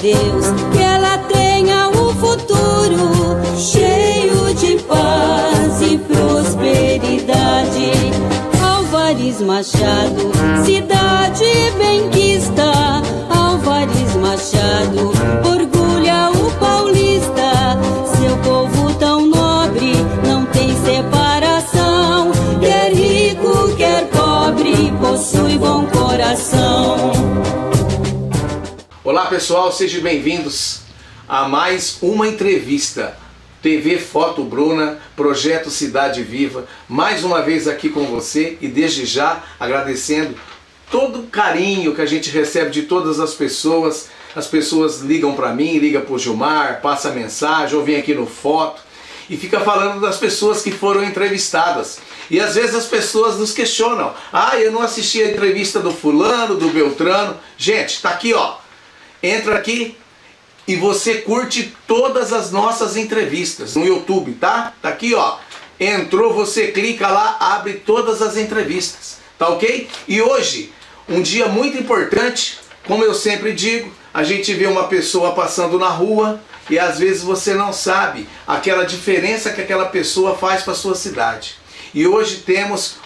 Deus que ela tenha um futuro cheio de paz e prosperidade. Álvares Machado, cidade benquista. Álvares Machado, orgulha o paulista. Seu povo tão nobre, não tem separação. Quer rico, quer pobre, possui bom coração. Olá pessoal, sejam bem-vindos a mais uma entrevista. TV Foto Bruna, Projeto Cidade Viva, mais uma vez aqui com você e desde já agradecendo todo o carinho que a gente recebe de todas as pessoas. As pessoas ligam para mim, ligam para o Gilmar, passa mensagem, ou vem aqui no Foto e fica falando das pessoas que foram entrevistadas. E às vezes as pessoas nos questionam: ah, eu não assisti a entrevista do fulano, do Beltrano. Gente, tá aqui ó, entra aqui e você curte todas as nossas entrevistas no YouTube, tá? Tá aqui ó, entrou, você clica lá, abre todas as entrevistas, tá ok? E hoje, um dia muito importante, como eu sempre digo, a gente vê uma pessoa passando na rua e às vezes você não sabe aquela diferença que aquela pessoa faz para a sua cidade. E hoje temos,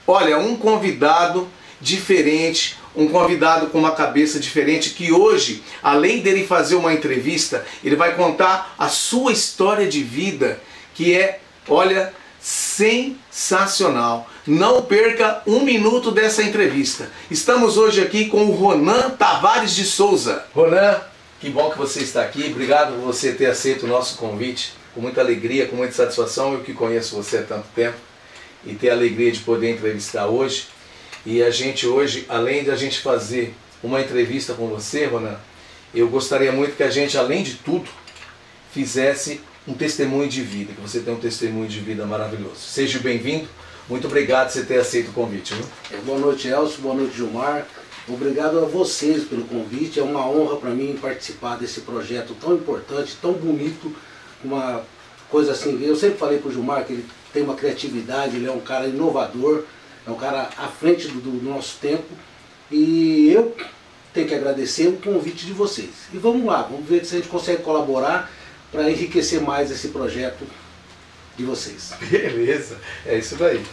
olha, um convidado diferente, um convidado com uma cabeça diferente, que hoje, além dele fazer uma entrevista, ele vai contar a sua história de vida, que é, olha, sensacional. Não perca um minuto dessa entrevista. Estamos hoje aqui com o Ronan Tavares de Souza. Ronan, que bom que você está aqui. Obrigado por você ter aceito o nosso convite. Com muita alegria, com muita satisfação. Eu que conheço você há tanto tempo e ter a alegria de poder entrevistar hoje. E a gente hoje, além de a gente fazer uma entrevista com você, Ronan, eu gostaria muito que a gente, além de tudo, fizesse um testemunho de vida, que você tem um testemunho de vida maravilhoso. Seja bem-vindo, muito obrigado por você ter aceito o convite. Viu? Boa noite, Elcio, boa noite, Gilmar. Obrigado a vocês pelo convite, é uma honra para mim participar desse projeto tão importante, tão bonito, uma coisa assim. Eu sempre falei para o Gilmar que ele tem uma criatividade, ele é um cara inovador, é um cara à frente do nosso tempo, e eu tenho que agradecer o convite de vocês. E vamos lá, vamos ver se a gente consegue colaborar para enriquecer mais esse projeto de vocês. Beleza, é isso daí.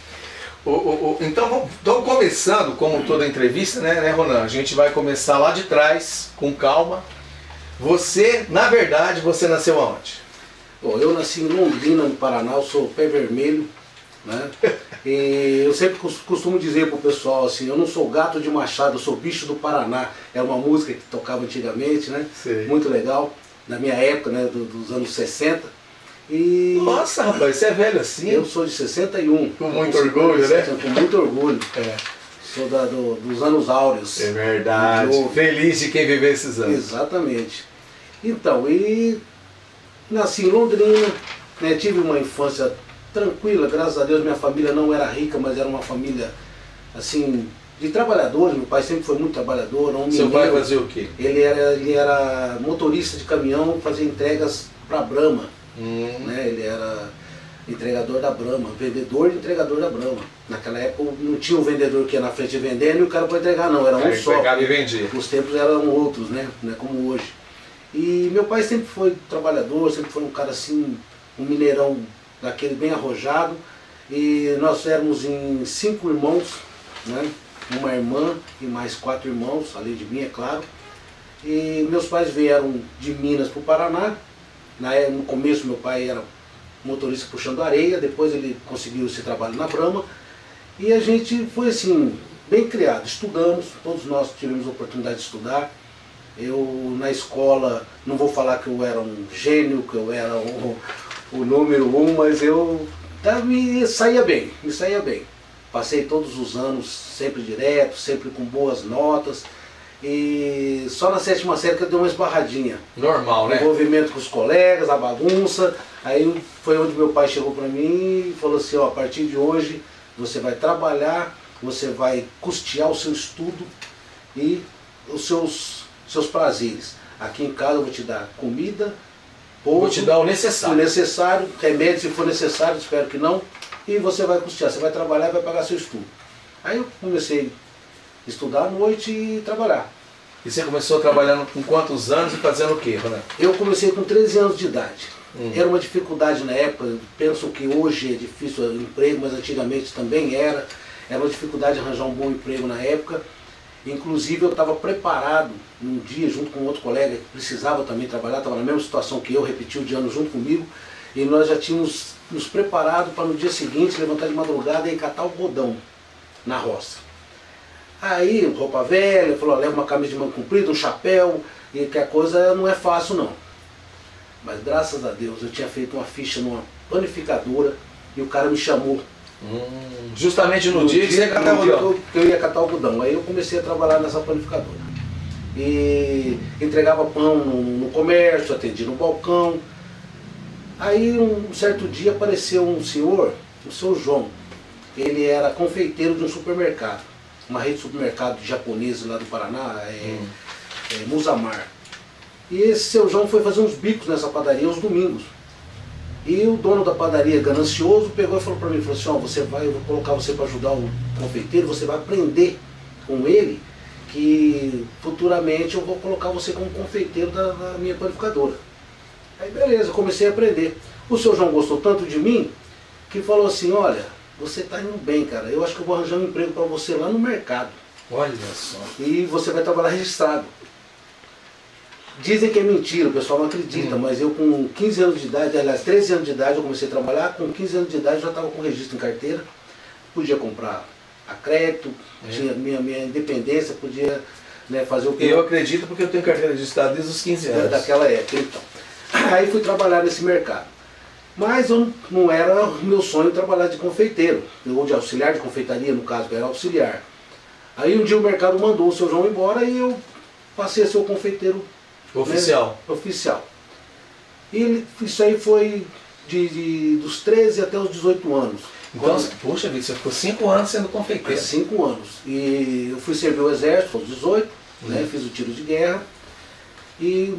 Então, começando, como toda entrevista, né, Ronan? A gente vai começar lá de trás, com calma. Você, na verdade, você nasceu aonde? Bom, eu nasci em Londrina, no Paraná, eu sou pé vermelho, né? E eu sempre costumo dizer pro pessoal assim: eu não sou gato de Machado, eu sou bicho do Paraná. É uma música que tocava antigamente, né? Sei. Muito legal, na minha época, né, dos anos 60. E nossa, rapaz, você é velho assim? Eu sou de 61. Com muito orgulho, né? Com muito orgulho. É. Sou dos anos áureos. É verdade. Feliz de quem viveu esses anos. Exatamente. Então, e nasci em Londrina, né, tive uma infância tranquila, graças a Deus. Minha família não era rica, mas era uma família assim de trabalhadores. Meu pai sempre foi muito trabalhador. Seu pai fazia o quê? Ele era motorista de caminhão, fazia entregas para Brahma. Né? Ele era entregador da Brahma, vendedor e entregador da Brahma. Naquela época não tinha um vendedor que ia na frente vendendo e o cara para entregar, não, era um só. Entregava e vendia. Os tempos eram outros, né? Não é como hoje. E meu pai sempre foi trabalhador, sempre foi um cara assim, um mineirão daquele bem arrojado. E nós éramos em 5 irmãos, né? Uma irmã e mais 4 irmãos, além de mim, é claro. E meus pais vieram de Minas para o Paraná. No começo meu pai era motorista puxando areia, depois ele conseguiu esse trabalho na Brahma. E a gente foi assim, bem criado, estudamos, todos nós tivemos a oportunidade de estudar. Eu na escola, não vou falar que eu era um gênio, que eu era o número 1, mas eu me saía bem. Passei todos os anos sempre direto, sempre com boas notas. E só na 7ª série que eu dei uma esbarradinha. Normal, né? Envolvimento com os colegas, a bagunça. Aí foi onde meu pai chegou para mim e falou assim: ó, a partir de hoje você vai trabalhar, você vai custear o seu estudo e os seus prazeres. Aqui em casa eu vou te dar comida, pouso, vou te dar o necessário. Remédio se for necessário, espero que não. E você vai custear, você vai trabalhar e vai pagar seu estudo. Aí eu comecei a estudar à noite e trabalhar. E você começou trabalhando com quantos anos e fazendo o quê, Ronaldo? Eu comecei com 13 anos de idade. Era uma dificuldade na época, penso que hoje é difícil o emprego, mas antigamente também era. Era uma dificuldade arranjar um bom emprego na época. Inclusive eu estava preparado num dia, junto com outro colega que precisava também trabalhar, estava na mesma situação que eu, repetiu de ano junto comigo, e nós já tínhamos nos preparado para no dia seguinte levantar de madrugada e catar algodão na roça. Aí, roupa velha, falou, leva uma camisa de manga comprida, um chapéu, e que a coisa não é fácil não. Mas graças a Deus eu tinha feito uma ficha numa panificadora e o cara me chamou. Justamente no dia que você ia catar algodão. Eu ia catar algodão. Aí eu comecei a trabalhar nessa panificadora. E entregava pão no comércio, atendia no balcão. Aí um certo dia apareceu um senhor, o seu João. Ele era confeiteiro de um supermercado. Uma rede de supermercado japonesa lá do Paraná, Musamar. E esse seu João foi fazer uns bicos nessa padaria aos domingos. E o dono da padaria, ganancioso, pegou e falou para mim, falou assim, ó, eu vou colocar você para ajudar o confeiteiro, você vai aprender com ele, que futuramente eu vou colocar você como confeiteiro da minha panificadora. Aí beleza, comecei a aprender. O seu João gostou tanto de mim, que falou assim, olha, você está indo bem, cara, eu acho que eu vou arranjar um emprego para você lá no mercado. Olha só. E você vai trabalhar registrado. Dizem que é mentira, o pessoal não acredita, mas eu com 15 anos de idade, aliás, 13 anos de idade eu comecei a trabalhar, com 15 anos de idade eu já estava com registro em carteira, podia comprar a crédito, tinha minha independência, podia, né, fazer o que eu acredito porque eu tenho carteira de estado desde os 15 anos. Daquela época, então. Aí fui trabalhar nesse mercado. Mas não era o meu sonho trabalhar de confeiteiro, ou de auxiliar de confeitaria, no caso, que era auxiliar. Aí um dia o mercado mandou o seu João embora e eu passei a ser o confeiteiro oficial. Né, oficial. E isso aí foi dos 13 até os 18 anos. Então, poxa vida, você ficou 5 anos sendo confeiteiro. 5 anos. E eu fui servir o exército aos 18, né, fiz o tiro de guerra,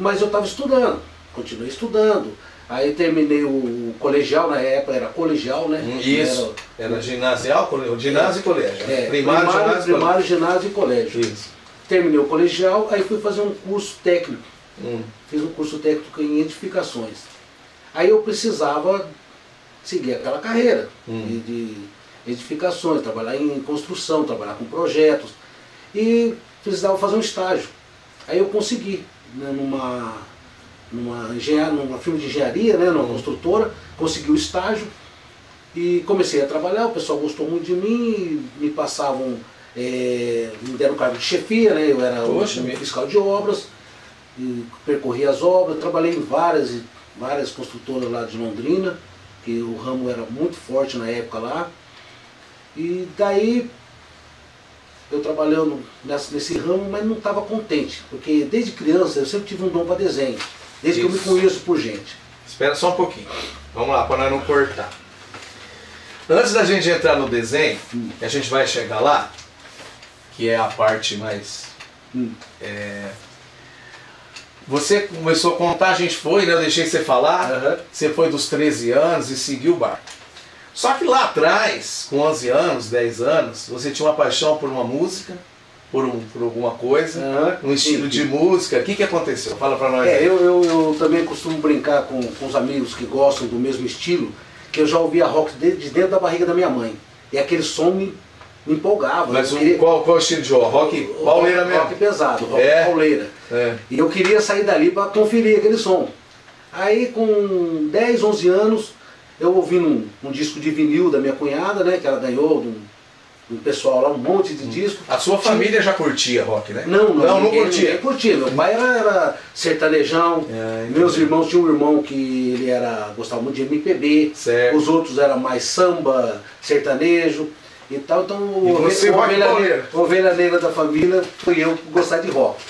mas eu estava estudando, continuei estudando. Aí terminei o colegial, na época era colegial, né? Isso, era ginasial, ginásio e colégio. Primário, ginásio e colégio. Isso. Terminei o colegial, aí fui fazer um curso técnico. Fiz um curso técnico em edificações. Aí eu precisava seguir aquela carreira de edificações, trabalhar em construção, trabalhar com projetos. E precisava fazer um estágio. Aí eu consegui, né, numa firma de engenharia, né, numa construtora, consegui o estágio e comecei a trabalhar. O pessoal gostou muito de mim, me passavam, me deram cargo de chefia, né, eu era um fiscal de obras, e percorri as obras, trabalhei em várias construtoras lá de Londrina, que o ramo era muito forte na época lá. E daí eu trabalhando nesse ramo, mas não estava contente, porque desde criança eu sempre tive um dom para desenho, desde que eu me conheço por gente. Espera só um pouquinho, vamos lá, para nós não cortar. Antes da gente entrar no desenho, que a gente vai chegar lá, que é a parte mais... Você começou a contar, a gente foi, né? Eu deixei você falar, você foi dos 13 anos e seguiu o barco. Só que lá atrás, com 11 anos, 10 anos, você tinha uma paixão por uma música, por alguma coisa, um estilo de música. O que aconteceu? Fala pra nós. Eu também costumo brincar com os amigos que gostam do mesmo estilo, que eu já ouvia rock de dentro da barriga da minha mãe. E aquele som me empolgava. Mas qual o estilo de rock? Rock pauleira mesmo? Rock pesado, rock pauleira. E eu queria sair dali para conferir aquele som. Aí com 10, 11 anos, eu ouvi um disco de vinil da minha cunhada, né, que ela ganhou do pessoal lá, um monte de disco. A sua família já curtia rock, né? Não curtia. Ninguém curtia. Meu pai era sertanejão, meus irmãos tinham um irmão que ele gostava muito de MPB, os outros eram mais samba, sertanejo e tal. Então a ovelha negra da família foi eu gostar de rock.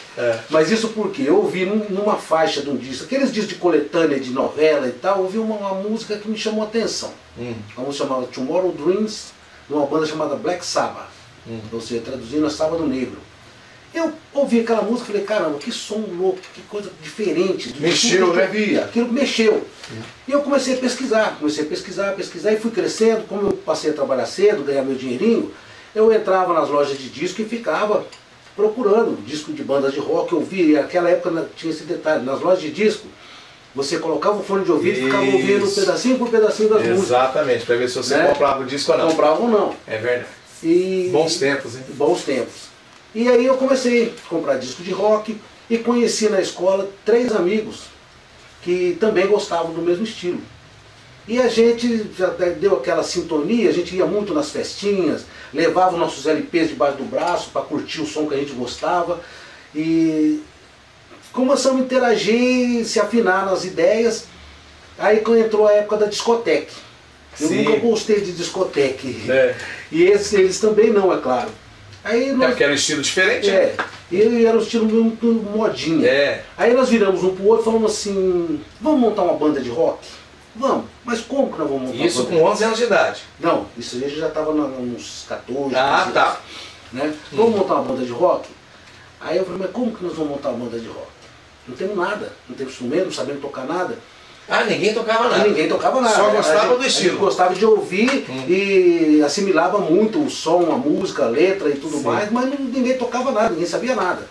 Mas isso porque eu ouvi numa faixa de um disco, aqueles discos de coletânea, de novela e tal, eu ouvi uma música que me chamou a atenção. A música chamava Tomorrow Dreams, de uma banda chamada Black Sabbath, ou seja, traduzindo a Sábado Negro. Eu ouvi aquela música e falei, caramba, que som louco, que coisa diferente. Mexeu, né? Aquilo mexeu. E eu comecei a pesquisar, e fui crescendo. Como eu passei a trabalhar cedo, ganhar meu dinheirinho, eu entrava nas lojas de disco e ficava procurando disco de bandas de rock, eu vi, naquela época tinha esse detalhe, nas lojas de disco, você colocava o fone de ouvido e ficava ouvindo pedacinho por pedacinho das músicas. Exatamente, para ver se você comprava o disco ou não. Comprava ou não. É verdade. E bons tempos, hein? Bons tempos. E aí eu comecei a comprar disco de rock e conheci na escola 3 amigos que também gostavam do mesmo estilo. E a gente já deu aquela sintonia, a gente ia muito nas festinhas, levava nossos LPs debaixo do braço para curtir o som que a gente gostava. E começamos a interagir, se afinar nas ideias. Aí entrou a época da discoteca. Eu nunca gostei de discoteca. E eles também não, é claro. Aí nós, que era um estilo diferente. E era um estilo muito modinha. Aí nós viramos um pro outro e falamos assim, vamos montar uma banda de rock? Vamos, mas como que nós vamos montar isso com 11 anos de idade? Não, isso a gente já estava uns 14, tá. Né? Vamos montar uma banda de rock? Aí eu falei, mas como que nós vamos montar uma banda de rock? Não temos nada, não temos instrumento, não sabemos tocar nada. Ninguém tocava nada. Ninguém tocava nada. Só gostava do estilo. A gente gostava de ouvir e assimilava muito o som, a música, a letra e tudo mais, mas ninguém tocava nada, ninguém sabia nada.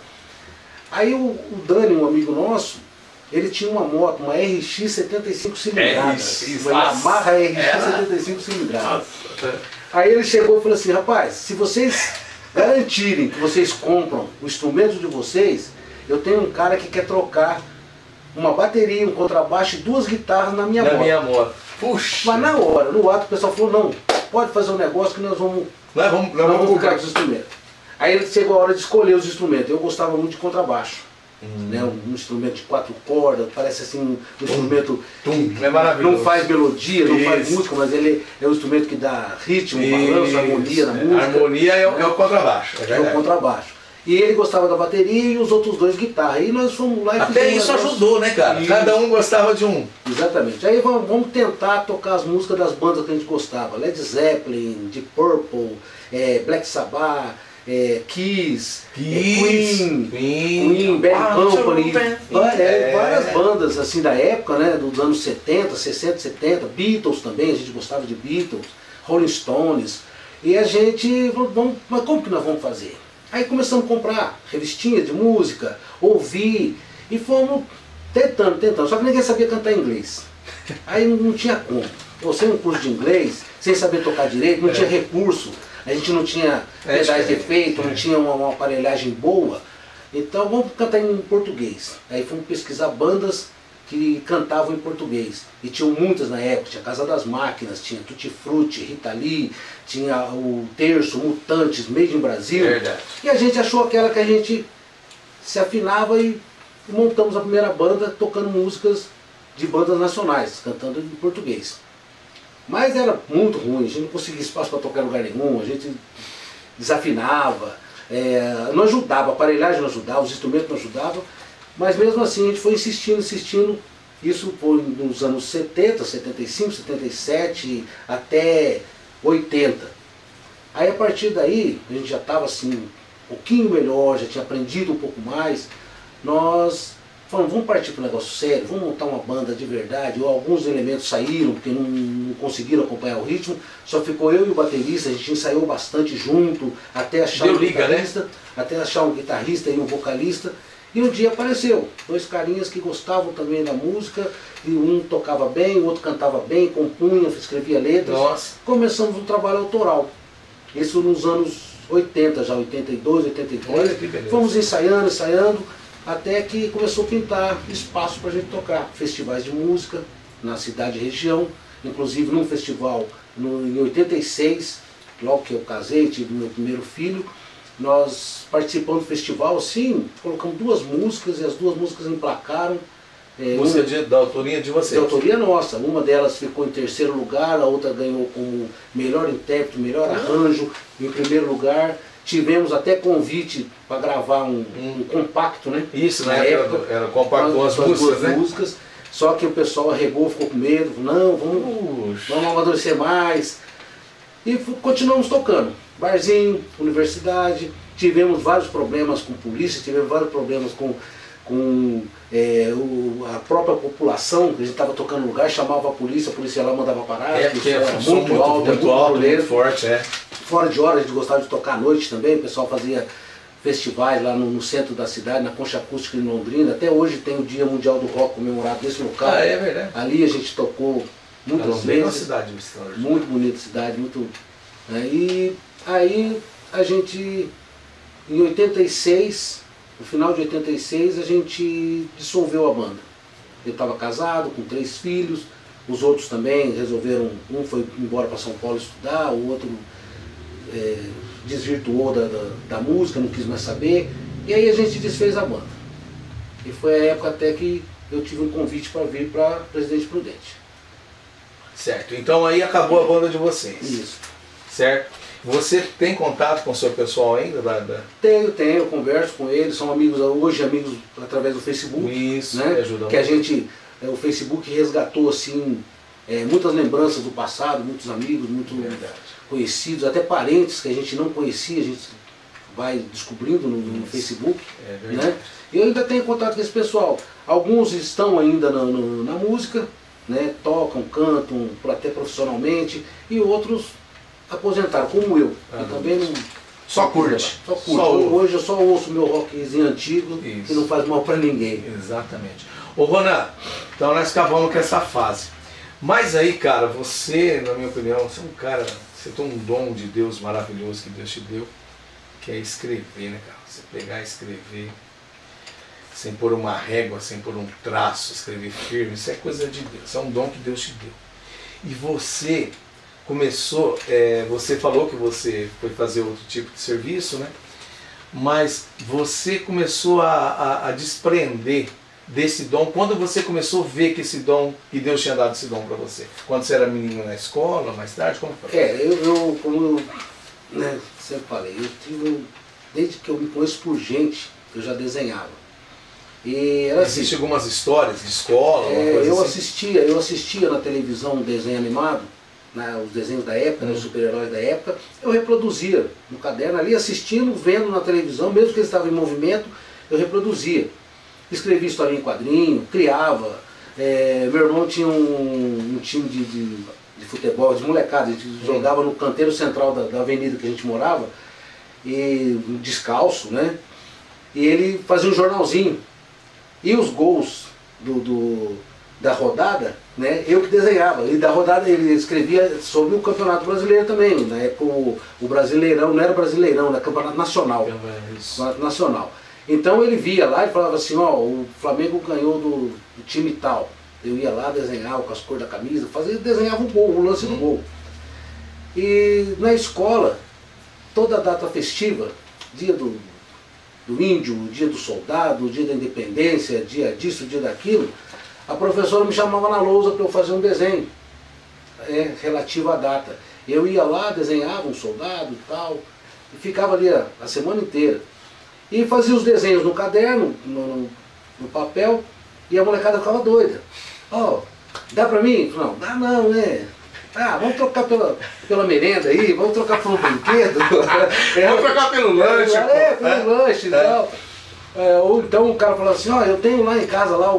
Aí o Dani, um amigo nosso, ele tinha uma moto, uma RX 75 cilindradas. Uma Yamaha RX 75 cilindradas. Aí ele chegou e falou assim, rapaz, se vocês garantirem que vocês compram o instrumento de vocês, eu tenho um cara que quer trocar uma bateria, um contrabaixo e 2 guitarras na minha moto. Puxa! Mas na hora, no ato, o pessoal falou, não, pode fazer um negócio que nós vamos ficar com os instrumentos. Aí chegou a hora de escolher os instrumentos. Eu gostava muito de contrabaixo. Né? Um instrumento de 4 cordas, parece assim um instrumento que não faz melodia, não faz música, mas ele é um instrumento que dá ritmo, balanço, harmonia na música. A harmonia é o contrabaixo. É o contrabaixo. E ele gostava da bateria e os outros 2 guitarra. E nós fomos lá e até isso ajudou, né, cara? Isso. Cada um gostava de um. Exatamente. Aí vamos tentar tocar as músicas das bandas que a gente gostava. Led Zeppelin, Deep Purple, Black Sabbath, Kiss, Queen, Bad Company. Várias bandas assim da época, né, dos anos 70, 60, 70. Beatles também, a gente gostava de Beatles, Rolling Stones. E a gente falou, mas como que nós vamos fazer? Aí começamos a comprar revistinhas de música, ouvir, e fomos tentando, só que ninguém sabia cantar inglês. Aí não tinha como. Sem um curso de inglês, sem saber tocar direito, não tinha recurso, a gente não tinha pedais de efeito, não tinha uma aparelhagem boa, então vamos cantar em português. Aí fomos pesquisar bandas que cantavam em português, e tinham muitas na época, tinha Casa das Máquinas, tinha Tutti Frutti, Rita Lee, tinha o Terço, Mutantes, Made in Brasil, e a gente achou aquela que a gente se afinava e montamos a primeira banda tocando músicas de bandas nacionais, cantando em português. Mas era muito ruim, a gente não conseguia espaço para tocar em lugar nenhum, a gente desafinava, não ajudava, a aparelhagem não ajudava, os instrumentos não ajudavam. Mas mesmo assim a gente foi insistindo, isso foi nos anos 70, 75, 77 até 80. Aí a partir daí, a gente já estava assim um pouquinho melhor, já tinha aprendido um pouco mais, nós falamos, vamos partir para um negócio sério, vamos montar uma banda de verdade, ou alguns elementos saíram porque não conseguiram acompanhar o ritmo, só ficou eu e o baterista, a gente ensaiou bastante junto, até achar até achar um guitarrista e um vocalista. E um dia apareceu 2 carinhas que gostavam também da música, e um tocava bem, o outro cantava bem, compunha, escrevia letras. Nossa. Começamos um trabalho autoral. Isso nos anos 80, já 82, 83. Fomos ensaiando, até que começou a pintar espaço para a gente tocar. Festivais de música na cidade e região, inclusive num festival em 86, logo que eu casei, tive meu primeiro filho. Nós participamos do festival, assim, colocamos 2 músicas e as 2 músicas emplacaram. Música da autoria de vocês? Da autoria nossa. Uma delas ficou em 3º lugar, a outra ganhou como melhor intérprete, melhor arranjo, em 1º lugar. Tivemos até convite para gravar um compacto, né? Isso, na época era compacto com as músicas, né? Músicas, só que o pessoal arregou, ficou com medo, não, vamos amadurecer mais. E continuamos tocando. Barzinho, universidade, tivemos vários problemas com polícia, tivemos vários problemas com a própria população, que a gente estava tocando no lugar, chamava a polícia ia lá, mandava parar, porque era muito alto, muito forte. Fora de hora, a gente gostava de tocar à noite também, o pessoal festivais lá no centro da cidade, na Concha Acústica em Londrina. Até hoje tem o Dia Mundial do Rock comemorado nesse local. Ah, é verdade. Ali a gente tocou muitas vezes. É uma cidade muito bonita cidade, muito. E aí a gente, em 86, no final de 86, a gente dissolveu a banda. Eu estava casado, com 3 filhos, os outros também resolveram, um foi embora para São Paulo estudar, o outro desvirtuou da música, não quis mais saber, e aí a gente desfez a banda. E foi a época até que eu tive um convite para vir para Presidente Prudente. Certo, então aí acabou a banda de vocês. Isso. Certo? Você tem contato com o seu pessoal ainda? Tenho, eu converso com eles, são amigos, hoje amigos através do Facebook. Isso, né? Ajuda que a gente, o Facebook resgatou assim, muitas lembranças do passado, muitos amigos, muito conhecidos, até parentes que a gente não conhecia, a gente vai descobrindo no Facebook. Né? E eu ainda tenho contato com esse pessoal. Alguns estão ainda na música, né? Tocam, cantam, até profissionalmente, e outros aposentaram, como eu. Eu também não... Só curte. Só curte. Hoje eu só ouço meu rockzinho antigo, que não faz mal pra ninguém. Exatamente. Ô Ronan, então nós acabamos com essa fase. Mas aí, cara, você, na minha opinião, você é um cara, você tem um dom de Deus maravilhoso que Deus te deu, que é escrever, né, cara? Você pegar e escrever, sem pôr uma régua, sem pôr um traço, escrever firme, isso é coisa de Deus, é um dom que Deus te deu. E você começou, você falou que você foi fazer outro tipo de serviço, né? Mas você começou a desprender desse dom, quando você começou a ver que esse dom, que Deus tinha dado esse dom para você? Quando você era menino na escola, mais tarde, como foi? Como eu sempre falei, desde que eu me conheço por gente, eu já desenhava. E era assim, existem algumas histórias de escola? Eu assim? assistia na televisão um desenho animado, né, os desenhos da época, os super-heróis da época, eu reproduzia no caderno ali, assistindo, vendo na televisão, mesmo que eles estavam em movimento, eu reproduzia. Escrevia história em quadrinho, criava. Meu irmão tinha um time de futebol, de molecada, a gente jogava no canteiro central da avenida que a gente morava, e descalço, né? E ele fazia um jornalzinho. E os gols da rodada, né, eu que desenhava. E da rodada ele escrevia sobre o Campeonato Brasileiro também. Na época o Brasileirão, não era Brasileirão, era Campeonato Nacional. Campeonato Nacional. Então ele via lá e falava assim, ó, o Flamengo ganhou do time tal. Eu ia lá, desenhava com as cores da camisa, desenhava o gol, o lance do gol. E na escola, toda data festiva, dia do índio, dia do soldado, dia da independência, dia disso, dia daquilo, a professora me chamava na lousa para eu fazer um desenho relativo à data. Eu ia lá, desenhava um soldado e tal, e ficava ali a semana inteira. E fazia os desenhos no caderno, no papel, e a molecada ficava doida. Ó, dá pra mim? Não, dá não, né? Ah, vamos trocar pela merenda aí, vamos trocar pelo brinquedo. Vamos trocar pelo lanche. Pelo lanche e tal. Ou então o cara fala assim, ó, eu tenho lá em casa lá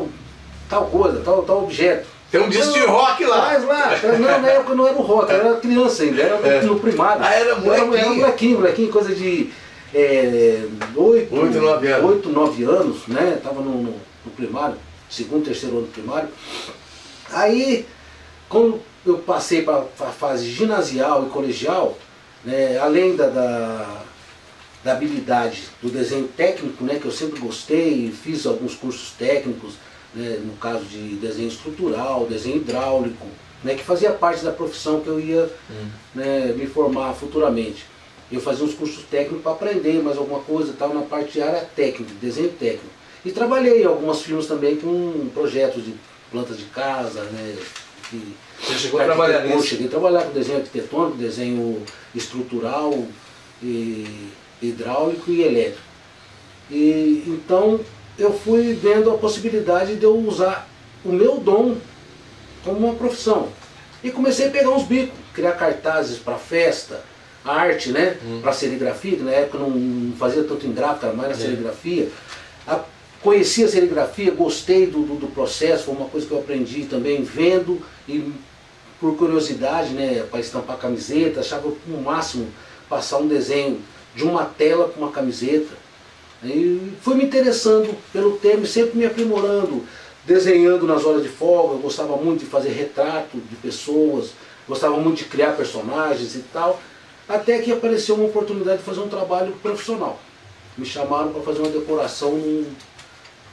tal coisa, tal objeto. Tem um disco de rock lá. Mas lá, na época não era o rock, eu era criança ainda, era no primário. Ah, era molequinho. Molequinho, coisa de 8, 9 anos, né? Tava no primário, segundo, terceiro ano do primário. Aí, quando eu passei para a fase ginasial e colegial, né, além da habilidade do desenho técnico, né, que eu sempre gostei, fiz alguns cursos técnicos, né, no caso de desenho estrutural, desenho hidráulico, né, que fazia parte da profissão que eu ia né, me formar futuramente. Eu fazia uns cursos técnicos para aprender mais alguma coisa tal, na parte de área técnica, desenho técnico. E trabalhei em algumas firmas também com projetos de plantas de casa, né, você chegou a trabalhar nisso? Cheguei a trabalhar com desenho arquitetônico, desenho estrutural, hidráulico e elétrico. E então eu fui vendo a possibilidade de eu usar o meu dom como uma profissão. E comecei a pegar uns bicos, criar cartazes para festa, arte, né, para serigrafia, que na época não fazia tanto em gráfica, era mais na serigrafia. Conheci a serigrafia, gostei do processo, foi uma coisa que eu aprendi também vendo e por curiosidade, né, para estampar camiseta, achava o máximo passar um desenho de uma tela para uma camiseta, E fui me interessando pelo tema e sempre me aprimorando, desenhando nas horas de folga. Eu gostava muito de fazer retrato de pessoas, gostava muito de criar personagens e tal, até que apareceu uma oportunidade de fazer um trabalho profissional. Me chamaram para fazer uma decoração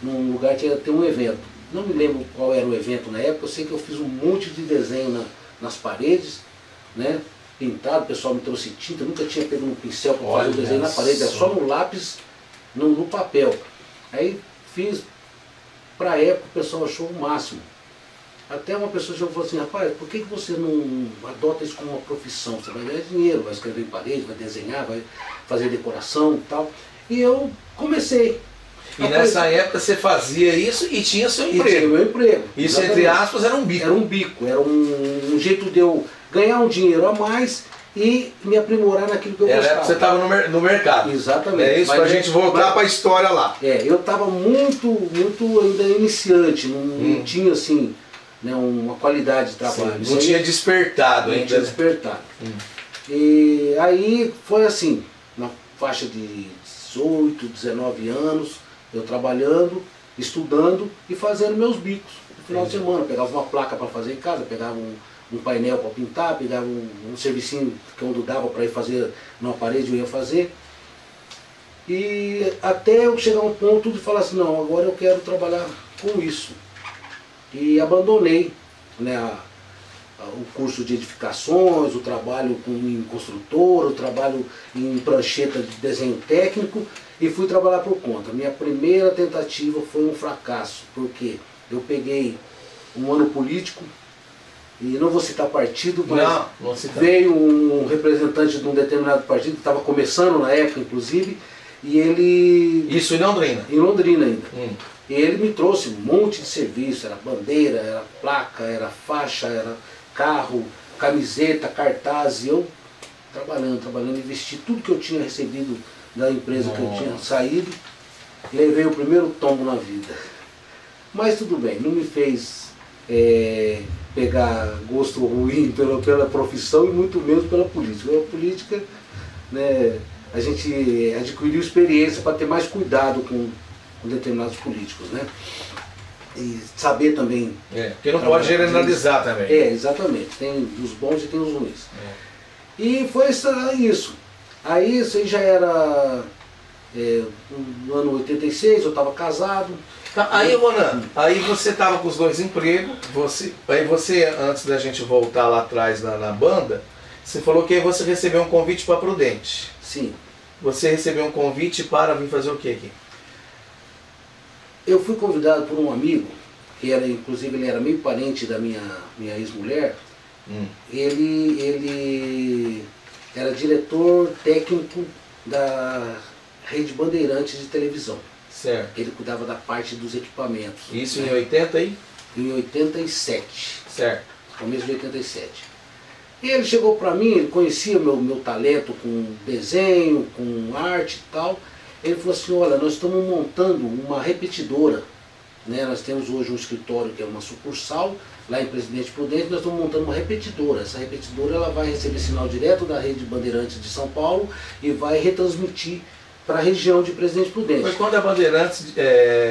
num lugar que ia ter um evento. Não me lembro qual era o evento na época, eu sei que eu fiz um monte de desenho nas paredes, né? Pintado, o pessoal me trouxe tinta, nunca tinha pego um pincel para fazer o desenho na parede, era só no lápis, no papel. Aí fiz, para a época o pessoal achou o máximo. Até uma pessoa já falou assim, rapaz, por que você não adota isso como uma profissão? Você vai ganhar dinheiro, vai escrever em parede, vai desenhar, vai fazer decoração e tal. E eu comecei. E nessa época você fazia isso e tinha seu emprego. E tinha meu emprego. Isso, exatamente. Entre aspas, era um bico. Era um bico, era um jeito de eu ganhar um dinheiro a mais e me aprimorar naquilo que eu gostava. Era você estava no mercado. Exatamente. É isso, para a gente voltar para a história lá. Eu estava muito ainda iniciante, não tinha assim, né, uma qualidade de trabalho. Sim, não tinha despertado ainda. Não tinha despertado. E aí foi assim, na faixa de 18, 19 anos, eu trabalhando, estudando e fazendo meus bicos. No final de semana, pegava uma placa para fazer em casa, pegava um painel para pintar, pegava um servicinho que quando dava para ir fazer numa parede eu ia fazer. E até eu chegar a um ponto de falar assim, não, agora eu quero trabalhar com isso. E abandonei, né, o curso de edificações, o trabalho em construtora, o trabalho em prancheta de desenho técnico e fui trabalhar por conta. Minha primeira tentativa foi um fracasso, porque eu peguei um ano político, e não vou citar partido, mas veio um representante de um determinado partido, que estava começando na época inclusive, e ele... Isso em Londrina? Em Londrina ainda. E ele me trouxe um monte de serviço, era bandeira, era placa, era faixa, era carro, camiseta, cartaz, e eu trabalhando, investi tudo que eu tinha recebido da empresa que eu tinha saído, levei o primeiro tombo na vida. Mas tudo bem, não me fez pegar gosto ruim pela profissão e muito menos pela política. Pela política, né, a gente adquiriu experiência para ter mais cuidado com determinados políticos, né? E saber também... porque não pode generalizar também. Exatamente. Tem os bons e tem os ruins. E foi isso. Aí isso aí já era no ano 86, eu estava casado. Tá, aí, Ronan, aí você estava com os dois empregos, aí você, antes da gente voltar lá atrás na banda, você falou que aí você recebeu um convite para Prudente. Sim. Você recebeu um convite para vir fazer o que aqui? Eu fui convidado por um amigo, que era, inclusive ele era meio parente da minha ex-mulher. Ele era diretor técnico da Rede Bandeirantes de televisão. Certo. Ele cuidava da parte dos equipamentos. Isso em 80 aí? Em 87. Certo. Começo de 87. E ele chegou para mim, ele conhecia meu talento com desenho, com arte e tal. Ele falou assim, olha, nós estamos montando uma repetidora, né? Nós temos hoje um escritório que é uma sucursal, lá em Presidente Prudente, nós estamos montando uma repetidora. Essa repetidora ela vai receber sinal direto da Rede Bandeirantes de São Paulo e vai retransmitir para a região de Presidente Prudente. Foi quando a Bandeirantes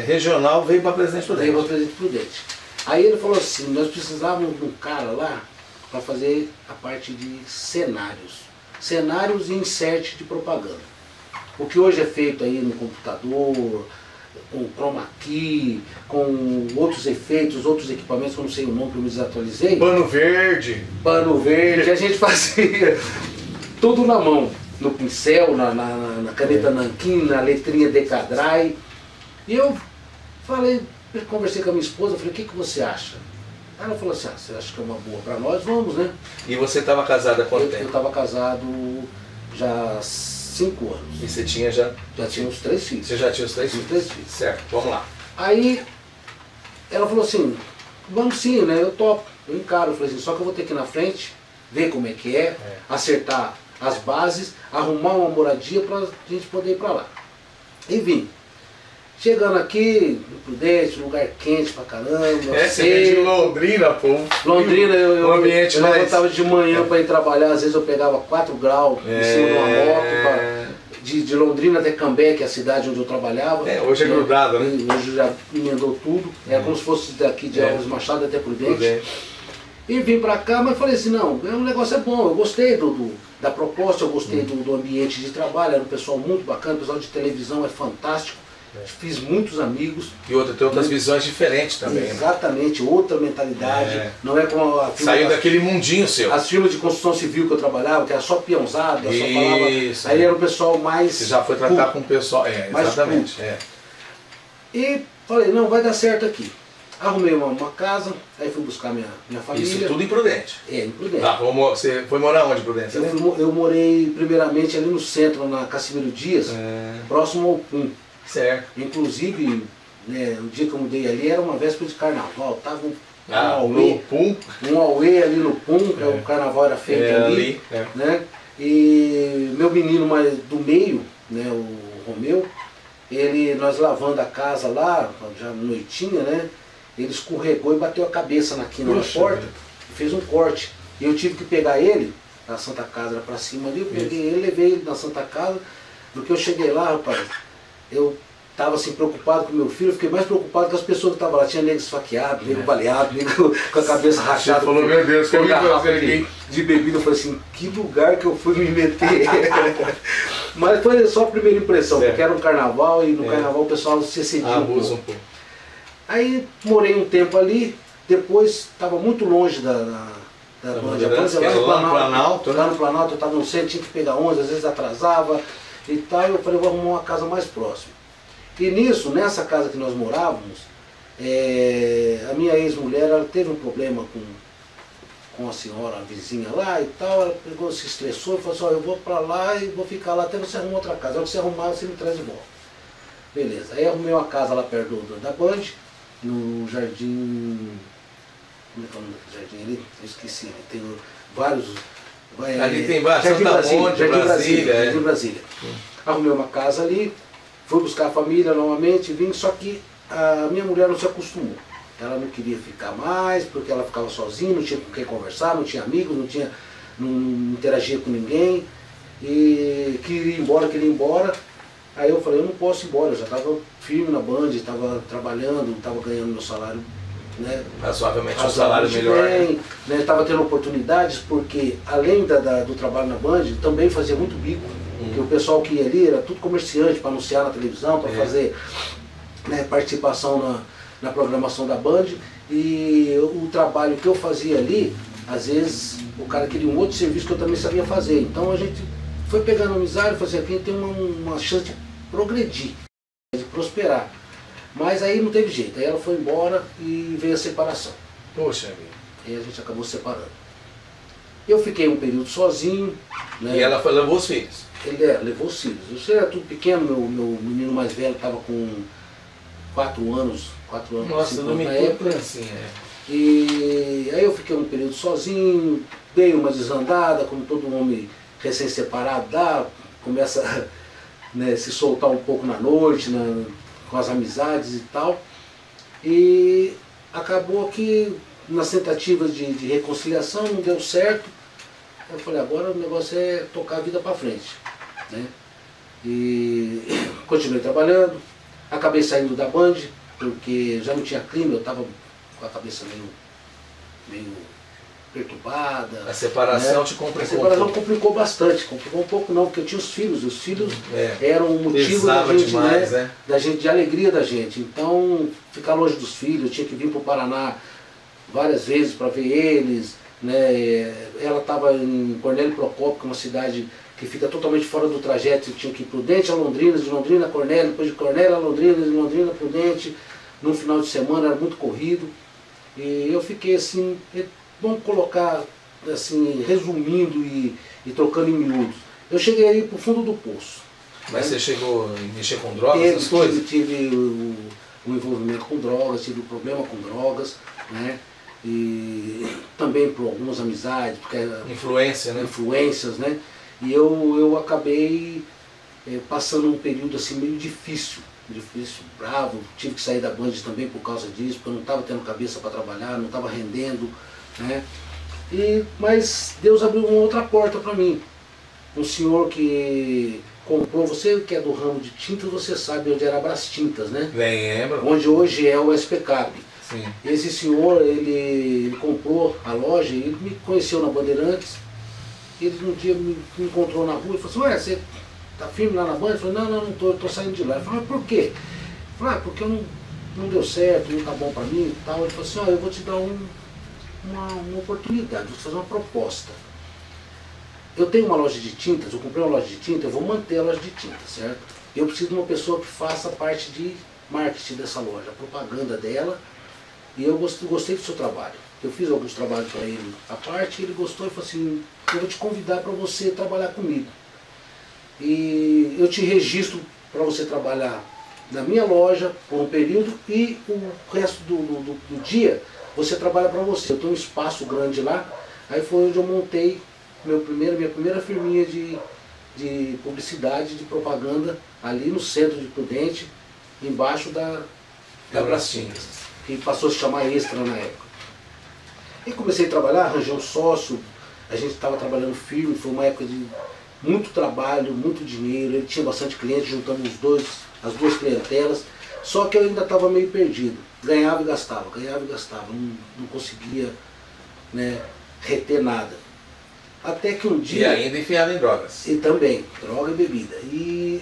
regional veio para Presidente Prudente. Veio para Presidente Prudente. Aí ele falou assim, nós precisávamos de um cara lá para fazer a parte de cenários. Cenários e insert de propaganda. O que hoje é feito aí no computador, com chroma key, com outros efeitos, outros equipamentos, que eu não sei o nome, que eu me desatualizei. Pano verde. Pano verde, a gente fazia tudo na mão, no pincel, na caneta nanquim, na letrinha Decadry. E eu conversei com a minha esposa, falei, o que você acha? Ela falou assim, você acha que é uma boa para nós? Vamos, né? E você estava casada há quanto tempo? Eu estava casado já 5 anos. E você tinha já tinha uns 3 filhos. Você já tinha os 3 filhos? 3 filhos. Certo, vamos lá. Aí ela falou assim, vamos sim, né? Eu topo, eu encaro. Eu falei assim, só que eu vou ter que ir na frente, ver como é que é, acertar as bases, arrumar uma moradia para a gente poder ir para lá. E vim. Chegando aqui, no Prudente, lugar quente pra caramba. Você veio de Londrina, pô. Londrina, eu ambiente levantava de manhã para ir trabalhar, às vezes eu pegava 4 graus em cima de uma moto de Londrina até Cambé, que é a cidade onde eu trabalhava. Hoje é grudado, né? Hoje já emendou tudo. Era como se fosse daqui de Alves Machado até Prudente. E vim pra cá, mas falei assim, não, o negócio é bom, eu gostei da proposta, eu gostei do ambiente de trabalho, era um pessoal muito bacana, o pessoal de televisão é fantástico. Fiz muitos amigos. E tem outras visões diferentes também. Exatamente, outra mentalidade. Não é como a saiu daquele mundinho seu. As firmas de construção civil que eu trabalhava, que era só peãozada, só falava. Aí era um pessoal mais. Você já foi tratar com o pessoal. Exatamente. E falei, não, vai dar certo aqui. Arrumei uma casa, aí fui buscar minha família. Isso tudo em Prudente? Em Prudente. Você foi morar onde, Prudente? Eu morei primeiramente ali no centro, na Cassimiro Dias, próximo ao PUM. Certo. Inclusive, né, o dia que eu mudei ali era uma véspera de carnaval, tava um auê ali no PUM, o carnaval era feito ali, né? E meu menino do meio, né, o Romeu, nós lavando a casa lá, já noitinha, né? Ele escorregou e bateu a cabeça na quina da porta, e fez um corte. E eu tive que pegar ele, da Santa Casa era pra cima ali, eu peguei ele, levei ele na Santa Casa. Do que eu cheguei lá, rapaz, eu estava assim preocupado com meu filho, eu fiquei mais preocupado com as pessoas que estavam lá. Tinha nego esfaqueado, nego baleado, nego com a cabeça rachada. Você falou, meu Deus, que eu de bebida. Eu falei assim, que lugar que eu fui me meter. Mas foi só a primeira impressão, porque era um carnaval e no carnaval o pessoal se sentia abusa um pouco. Aí morei um tempo ali, depois estava muito longe da Band. Lá no Planalto, eu estava no centro, tinha que pegar 11, às vezes atrasava e tal. Eu falei, vou arrumar uma casa mais próxima. E nisso, nessa casa que nós morávamos, a minha ex-mulher, ela teve um problema com a senhora, a vizinha lá e tal. Ela pegou, se estressou e falou assim, eu vou para lá e vou ficar lá até você arrumar outra casa. Aí você arrumar, você me traz de volta. Beleza. Aí arrumei uma casa lá perto da Band, no Jardim... Como é que é o nome do jardim ali? Eu esqueci. Tem vários... Ali tem vários. Jardim Brasília. Arrumei uma casa ali, fui buscar a família novamente, vim, só que a minha mulher não se acostumou. Ela não queria ficar mais, porque ela ficava sozinha, não tinha com quem conversar, não tinha amigos, não interagia com ninguém. E queria ir embora. Aí eu falei, eu não posso ir embora, eu já estava firme na Band, estava trabalhando, estava ganhando meu salário, né, razoavelmente um salário melhor. Estava tendo oportunidades, porque além do trabalho na Band, também fazia muito bico. Porque o pessoal que ia ali era tudo comerciante para anunciar na televisão, para fazer, né, participação na programação da Band. E o trabalho que eu fazia ali, às vezes o cara queria um outro serviço que eu também sabia fazer. Então a gente foi pegando amizade e falou assim, aqui tem uma chance de progredir, de prosperar. Mas aí não teve jeito, aí ela foi embora e veio a separação. Poxa vida. Aí a gente acabou separando. Eu fiquei um período sozinho. Né? E ela levou os filhos? Ele levou os filhos. Eu era tudo pequeno, meu menino mais velho estava com 4 anos. Nossa, não me época assim, E aí eu fiquei um período sozinho, dei uma desandada, como todo homem recém-separado dá, começa a, né, se soltar um pouco na noite, com as amizades e tal. E acabou que nas tentativas de reconciliação não deu certo. Eu falei, agora o negócio é tocar a vida para frente, né? E continuei trabalhando, acabei saindo da Band, porque já não tinha clima, eu estava com a cabeça meio perturbada. A separação, né, te complicou? A separação complicou bastante, complicou um pouco não, porque eu tinha os filhos eram um motivo da gente, demais, né, da gente, de alegria da gente. Então, ficar longe dos filhos, eu tinha que vir para o Paraná várias vezes para ver eles, né? Ela estava em Cornélio Procópio, que é uma cidade que fica totalmente fora do trajeto, eu tinha que ir Prudente a Londrina, de Londrina a Cornélio, depois de Cornélio a Londrina, de Londrina a Prudente, num final de semana, era muito corrido. E eu fiquei assim, vamos colocar assim, resumindo e trocando em miúdos. Eu cheguei aí para o fundo do poço. Mas você chegou a mexer com drogas, essas coisas? Tive o envolvimento com drogas, tive o problema com drogas, né? E também por algumas amizades, porque influência, né? Influências, né? E eu acabei passando um período assim meio difícil, bravo, tive que sair da Band também por causa disso, porque eu não estava tendo cabeça para trabalhar, não estava rendendo, né? Mas Deus abriu uma outra porta para mim. Um senhor que comprou, você que é do ramo de tintas, você sabe onde era a Brastintas, né? Lembro. Onde hoje é o SPCAP. Sim. Esse senhor, ele comprou a loja, ele me conheceu na Bandeirantes, ele um dia me encontrou na rua e falou assim, ué, você tá firme lá na Band? Eu falei, não tô, eu tô saindo de lá. Ele falou, mas por quê? Eu falei, porque não deu certo, não tá bom pra mim e tal. Ele falou assim, ó, eu vou te dar uma oportunidade, vou te fazer uma proposta. Eu tenho uma loja de tintas, eu comprei uma loja de tinta, eu vou manter a loja de tintas, certo? Eu preciso de uma pessoa que faça parte de marketing dessa loja, a propaganda dela, e eu gostei do seu trabalho. Eu fiz alguns trabalhos para ele à parte, ele gostou e falou assim, eu vou te convidar para você trabalhar comigo. E eu te registro para você trabalhar na minha loja por um período e o resto do dia você trabalha para você. Eu tenho um espaço grande lá, aí foi onde eu montei minha primeira firminha de publicidade, de propaganda, ali no centro de Prudente, embaixo da Brastintas, que passou a se chamar Extra na época. E comecei a trabalhar, arranjei um sócio, a gente estava trabalhando firme, foi uma época de muito trabalho, muito dinheiro, ele tinha bastante cliente, juntamos as duas clientelas, só que eu ainda estava meio perdido, ganhava e gastava, não conseguia, né, reter nada. Até que um dia... E ainda enfiado em drogas. E também, droga e bebida. E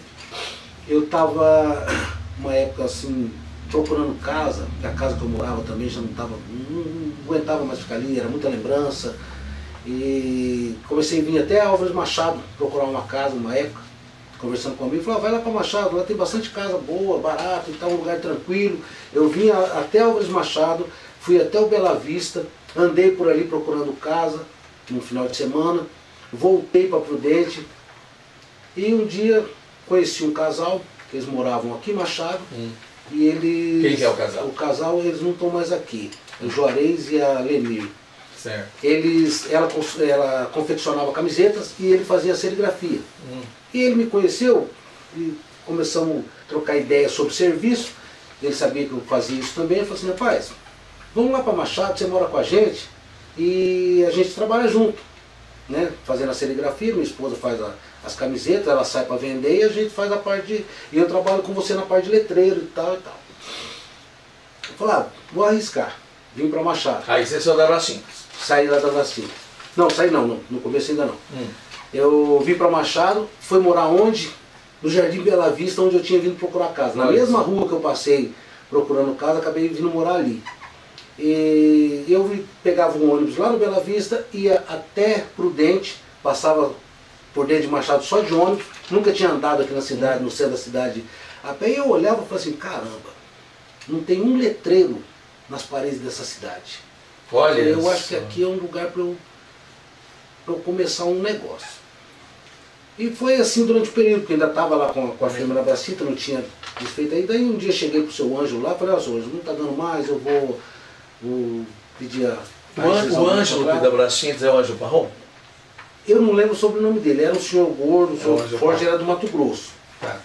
eu estava, uma época assim, procurando casa, porque a casa que eu morava também já não aguentava mais ficar ali, era muita lembrança. E comecei a vir até Álvares Machado procurar uma casa, uma época, conversando com um amigo, falou, vai lá para Machado, lá tem bastante casa boa, barato e tal, um lugar tranquilo. Eu vim até Álvares Machado, fui até o Bela Vista, andei por ali procurando casa, no final de semana, voltei para Prudente e um dia conheci um casal, que eles moravam aqui em Machado, e eles... Quem que é o casal? O casal, eles não estão mais aqui, o Juarez e a Lenir. Certo. Ela confeccionava camisetas e ele fazia serigrafia. E ele me conheceu e começamos a trocar ideias sobre serviço, ele sabia que eu fazia isso também, ele falou assim, rapaz, vamos lá para Machado, você mora com a gente, e a gente trabalha junto, né? Fazendo a serigrafia, minha esposa faz as camisetas, ela sai para vender e a gente faz a parte de... E eu trabalho com você na parte de letreiro e tal e tal. Eu falei, vou arriscar, vim para Machado. Aí você saiu da Brastintas. Saí lá da Brastintas. Não, saí não, no começo ainda não. Eu vim para Machado, fui morar onde? No Jardim Bela Vista, onde eu tinha vindo procurar casa. Na mesma rua que eu passei procurando casa, acabei vindo morar ali. E eu pegava um ônibus lá no Bela Vista, ia até Prudente, passava por dentro de Machado só de ônibus, nunca tinha andado aqui na cidade, no centro da cidade a pé, e eu olhava e falava assim, caramba, não tem um letreiro nas paredes dessa cidade. Olha, eu acho que aqui é um lugar para eu começar um negócio. E foi assim durante o período, porque ainda estava lá com a firma da Brastintas, não tinha desfeito ainda. Daí um dia cheguei pro seu Ângelo lá, falei, ó, seu Ângelo, não está dando mais, eu vou pedir a... O Ângelo da Brastintas é o Ângelo Parron? Eu não lembro sobre o nome dele, era um senhor gordo, o senhor Forte era do Mato Grosso. Tá.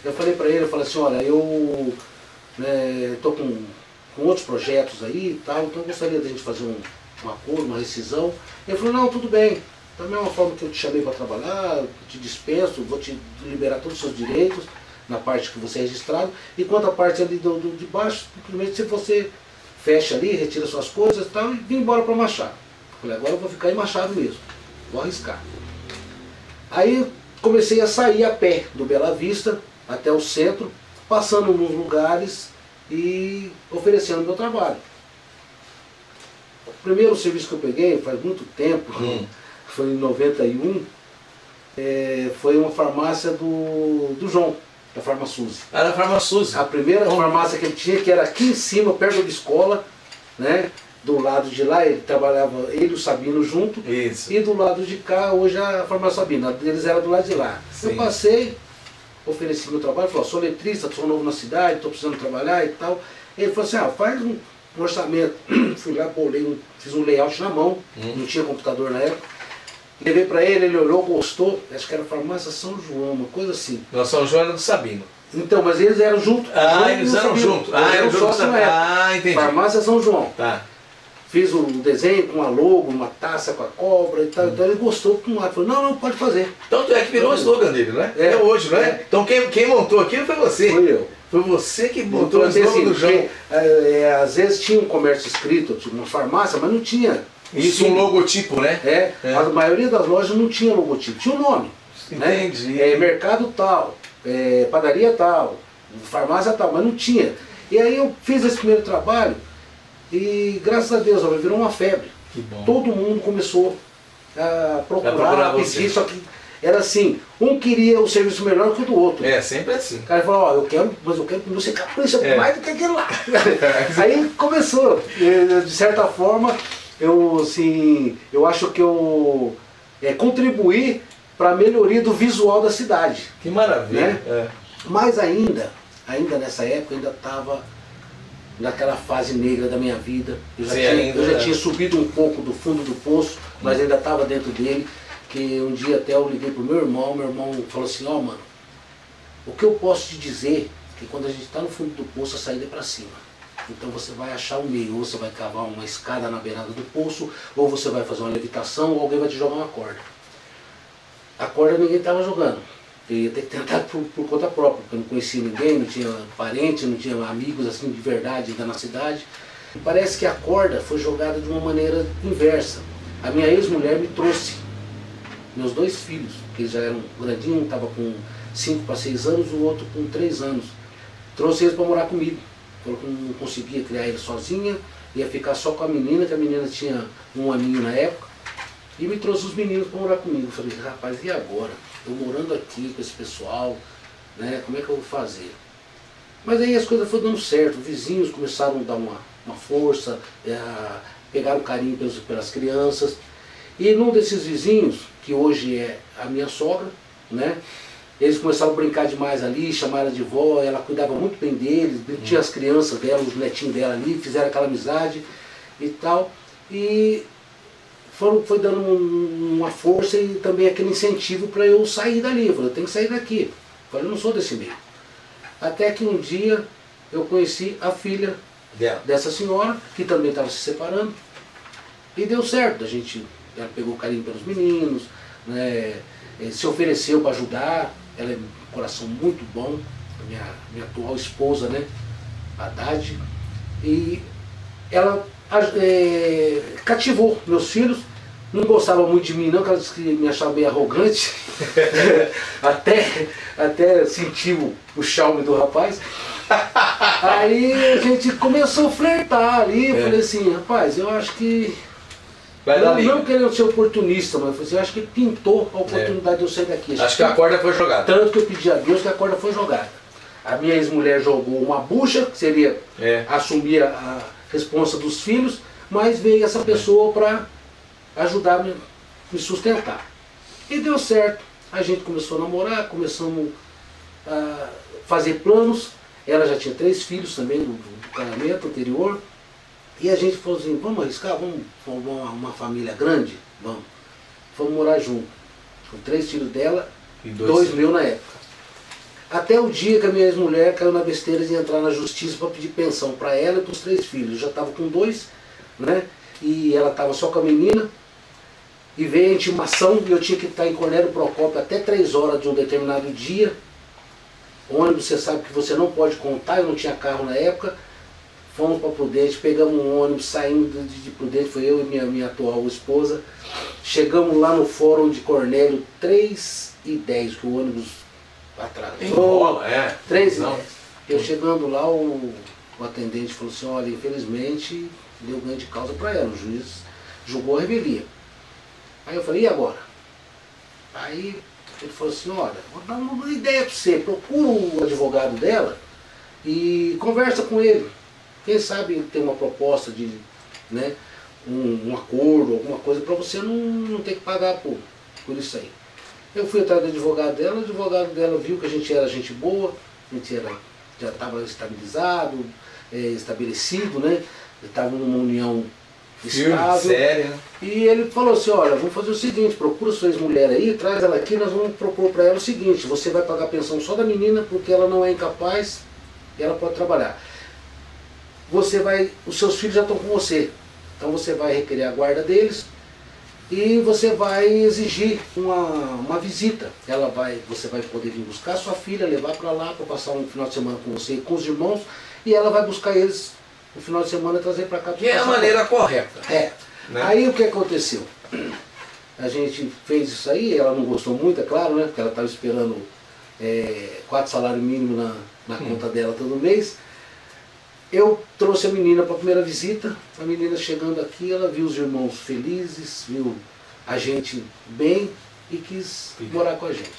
Eu falei para ele, eu falei assim, olha, eu estou com outros projetos aí e tal, então eu gostaria de a gente fazer um acordo, uma rescisão. Ele falou, não, tudo bem, da mesma forma que eu te chamei para trabalhar, eu te dispenso, vou te liberar todos os seus direitos na parte que você é registrado, e quanto à parte ali de baixo, simplesmente se você fecha ali, retira suas coisas e tal, e vim embora para Machado. Eu falei, agora eu vou ficar em Machado mesmo, vou arriscar. Aí comecei a sair a pé do Bela Vista até o centro, passando nos lugares e oferecendo meu trabalho. O primeiro serviço que eu peguei, faz muito tempo, foi em 91, foi uma farmácia do João, da Farmaçuse. Ah, da Farmaçuse. A primeira farmácia que ele tinha, que era aqui em cima, perto da escola, né? Do lado de lá, ele trabalhava, ele e o Sabino junto. Isso. E do lado de cá, hoje a farmácia Sabino, eles eram do lado de lá. Sim. Eu passei, ofereci meu trabalho, falou, sou letrista, sou novo na cidade, estou precisando trabalhar e tal. Ele falou assim, faz um orçamento. Fui lá, bolei, fiz um layout na mão, não tinha computador na época. Levei para ele olhou, gostou, acho que era farmácia São João, uma coisa assim. Não, São João era do Sabino. Então, mas eles eram juntos. Eles eram juntos. Eles eram sócios na época. Entendi. Farmácia São João. Tá. fiz um desenho com uma logo, uma taça com a cobra e tal. Então ele gostou com lá. Falou, não, pode fazer. Tanto é que virou o slogan dele, né? É hoje, não é? Então quem montou aquilo foi você. Foi eu. Foi você que montou o Então, slogan assim, do João. porque, às vezes tinha um comércio escrito, tipo uma farmácia, mas não tinha. Isso, um logotipo, né? A maioria das lojas não tinha logotipo, tinha o nome. Entendi. Né? Mercado tal, padaria tal, farmácia tal, mas não tinha. E aí eu fiz esse primeiro trabalho e graças a Deus virou uma febre. Que bom. Todo mundo começou a procurar, a pedir, você. só que era assim, um queria o serviço melhor que o do outro. Sempre assim. O cara falou, ó, eu quero que você capricha mais do que aquele lá. Aí começou. De certa forma, eu acho que eu contribuí para a melhoria do visual da cidade. Que maravilha. Né? Mas ainda nessa época, ainda estava naquela fase negra da minha vida. Eu já tinha subido um pouco do fundo do poço, mas ainda estava dentro dele. Que um dia até eu liguei pro meu irmão falou assim, ó mano, o que eu posso te dizer é que quando a gente está no fundo do poço, a saída é para cima. Então você vai achar um meio, ou você vai cavar uma escada na beirada do poço, ou você vai fazer uma levitação, ou alguém vai te jogar uma corda. A corda ninguém estava jogando. Eu ia ter que tentar por conta própria, porque eu não conhecia ninguém, não tinha parente, não tinha amigos assim de verdade ainda na cidade. E parece que a corda foi jogada de uma maneira inversa. A minha ex-mulher me trouxe meus 2 filhos, que já eram grandinhos, um estava com 5 para 6 anos, o outro com 3 anos. Trouxe eles para morar comigo. Falou que não conseguia criar eles sozinha, ia ficar só com a menina, que a menina tinha 1 aninho na época. E me trouxe os meninos para morar comigo. Eu falei, rapaz, e agora? Eu morando aqui com esse pessoal, né? Como é que eu vou fazer? Mas aí as coisas foram dando certo, os vizinhos começaram a dar uma força, pegaram carinho pelas crianças. E num desses vizinhos, que hoje é a minha sogra, né? Eles começaram a brincar demais ali, chamaram ela de vó, ela cuidava muito bem deles, tinha as crianças dela, os netinhos dela ali, fizeram aquela amizade e tal. E foi dando uma força e também aquele incentivo para eu sair dali. Eu falei, eu tenho que sair daqui. Eu falei, eu não sou desse meio. Até que um dia eu conheci a filha dessa senhora, que também estava se separando, e deu certo. Ela pegou carinho pelos meninos, né, se ofereceu para ajudar. Ela é um coração muito bom, a minha atual esposa, né, a Haddad. E ela cativou meus filhos. Não gostava muito de mim não, porque ela disse que me achava meio arrogante. até sentiu o charme do rapaz. Aí a gente começou a flertar ali. Eu falei assim, rapaz, eu acho que... Não querendo ser oportunista, mas eu acho que pintou a oportunidade de eu sair daqui. Acho que a corda foi jogada. Tanto que eu pedi a Deus que a corda foi jogada. A minha ex-mulher jogou uma bucha, que seria assumir a responsa dos filhos, mas veio essa pessoa para ajudar a me sustentar. E deu certo. A gente começou a namorar, começamos a fazer planos. Ela já tinha 3 filhos também do casamento anterior. E a gente falou assim, vamos arriscar, vamos formar uma família grande? Vamos morar junto. Com 3 filhos dela e 2 meus na época. Até o dia que a minha ex-mulher caiu na besteira de entrar na justiça para pedir pensão para ela e para os 3 filhos. Eu já estava com 2, né? E ela estava só com a menina. E veio a intimação e eu tinha que estar em Cornélio Procópio até 3 horas de um determinado dia. Ônibus, você sabe que você não pode contar, eu não tinha carro na época. Fomos para Prudente, pegamos um ônibus saindo de Prudente, foi eu e minha atual esposa. Chegamos lá no fórum de Cornélio, 3h10, que o ônibus atrasou. 3h10. Eu chegando lá, o atendente falou assim, olha, infelizmente deu ganho de causa para ela, o juiz julgou a revelia. Aí eu falei, e agora? Aí ele falou assim, olha, vou dar uma ideia para você, procura o advogado dela e conversa com ele. Quem sabe ele tem uma proposta de, né, um acordo, alguma coisa para você não ter que pagar por isso aí. Eu fui atrás do advogado dela, o advogado dela viu que a gente era gente boa, a gente já estava estabilizado, estabelecido, né? Estava numa união estável. Sério. E ele falou assim, olha, vamos fazer o seguinte, procura sua ex-mulher aí, traz ela aqui, nós vamos propor para ela o seguinte, você vai pagar a pensão só da menina porque ela não é incapaz e ela pode trabalhar. Os seus filhos já estão com você. Então você vai requerer a guarda deles e você vai exigir uma visita. Você vai poder vir buscar sua filha, levar para lá para passar um final de semana com você e com os irmãos, e ela vai buscar eles no final de semana e trazer para cá. Que é a maneira correta. Né? Aí o que aconteceu? A gente fez isso aí, ela não gostou muito, é claro, né? Porque ela estava esperando 4 salários mínimos na conta dela todo mês. Eu trouxe a menina para a primeira visita. A menina chegando aqui, ela viu os irmãos felizes, viu a gente bem e quis morar com a gente.